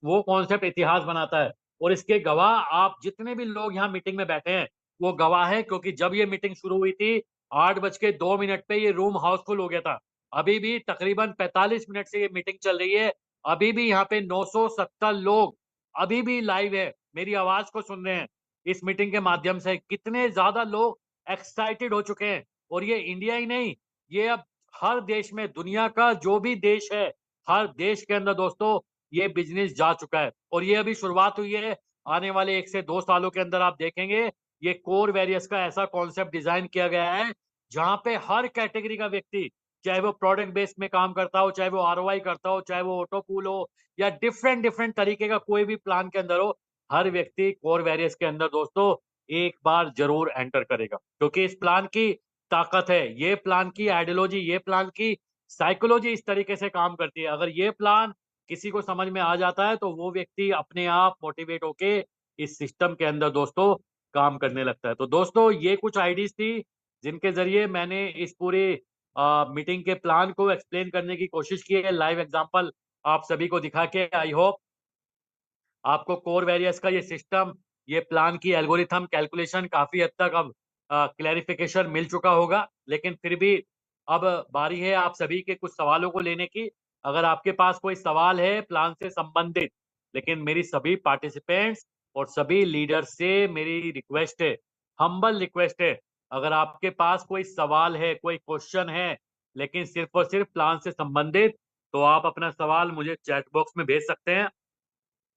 S1: वो कॉन्सेप्ट इतिहास बनाता है। और इसके गवाह आप जितने भी लोग यहाँ मीटिंग में बैठे हैं वो गवाह है, क्योंकि जब ये मीटिंग शुरू हुई थी 8:02 पे ये रूम हाउसफुल हो गया था। अभी भी तकरीबन 45 मिनट से ये मीटिंग चल रही है, अभी भी यहाँ पे 970 लोग अभी भी लाइव है, मेरी आवाज को सुन रहे हैं इस मीटिंग के माध्यम से। कितने ज्यादा लोग एक्साइटेड हो चुके हैं। और ये इंडिया ही नहीं, ये अब हर देश में, दुनिया का जो भी देश है हर देश के अंदर दोस्तों ये बिजनेस जा चुका है। और ये अभी शुरुआत हुई है, आने वाले 1 से 2 सालों के अंदर आप देखेंगे ये कोर वेरियस का ऐसा कॉन्सेप्ट डिजाइन किया गया है जहां पे हर कैटेगरी का व्यक्ति, चाहे वो प्रोडक्ट बेस्ड में काम करता हो, चाहे वो आरओआई करता हो, चाहे वो ऑटो कूल हो, या डिफरेंट डिफरेंट तरीके का कोई भी प्लान के अंदर हो, हर व्यक्ति कोर वेरियस के अंदर दोस्तों एक बार जरूर एंटर करेगा, क्योंकि इस प्लान की ताकत है, ये प्लान की आइडियोलॉजी, ये प्लान की साइकोलॉजी इस तरीके से काम करती है। अगर ये प्लान किसी को समझ में आ जाता है तो वो व्यक्ति अपने आप मोटिवेट होके इस सिस्टम के अंदर दोस्तों काम करने लगता है। तो दोस्तों ये कुछ आइडियाज थी जिनके जरिए मैंने इस पूरे मीटिंग के प्लान को एक्सप्लेन करने की कोशिश की है, लाइव एग्जांपल आप सभी को दिखा के। आई होप आपको कोर वेरियस का ये सिस्टम, ये प्लान की एल्गोरिथम कैलकुलेशन काफी हद तक अब क्लैरिफिकेशन मिल चुका होगा। लेकिन फिर भी अब बारी है आप सभी के कुछ सवालों को लेने की। अगर आपके पास कोई सवाल है प्लान से संबंधित, लेकिन मेरी सभी पार्टिसिपेंट्स और सभी लीडर से मेरी रिक्वेस्ट है, हम्बल रिक्वेस्ट है, अगर आपके पास कोई सवाल है, कोई क्वेश्चन है, लेकिन सिर्फ और सिर्फ प्लान से संबंधित, तो आप अपना सवाल मुझे चैट बॉक्स में भेज सकते हैं।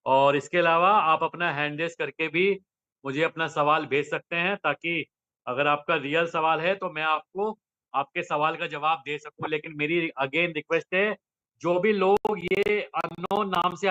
S1: और इसके अलावा आप अपना हैंड रेज़ करके भी मुझे अपना सवाल भेज सकते हैं, ताकि अगर आपका रियल सवाल है तो मैं आपको आपके सवाल का जवाब दे सकूं। लेकिन मेरी अगेन रिक्वेस्ट है, जो भी लोग ये अननोन नाम से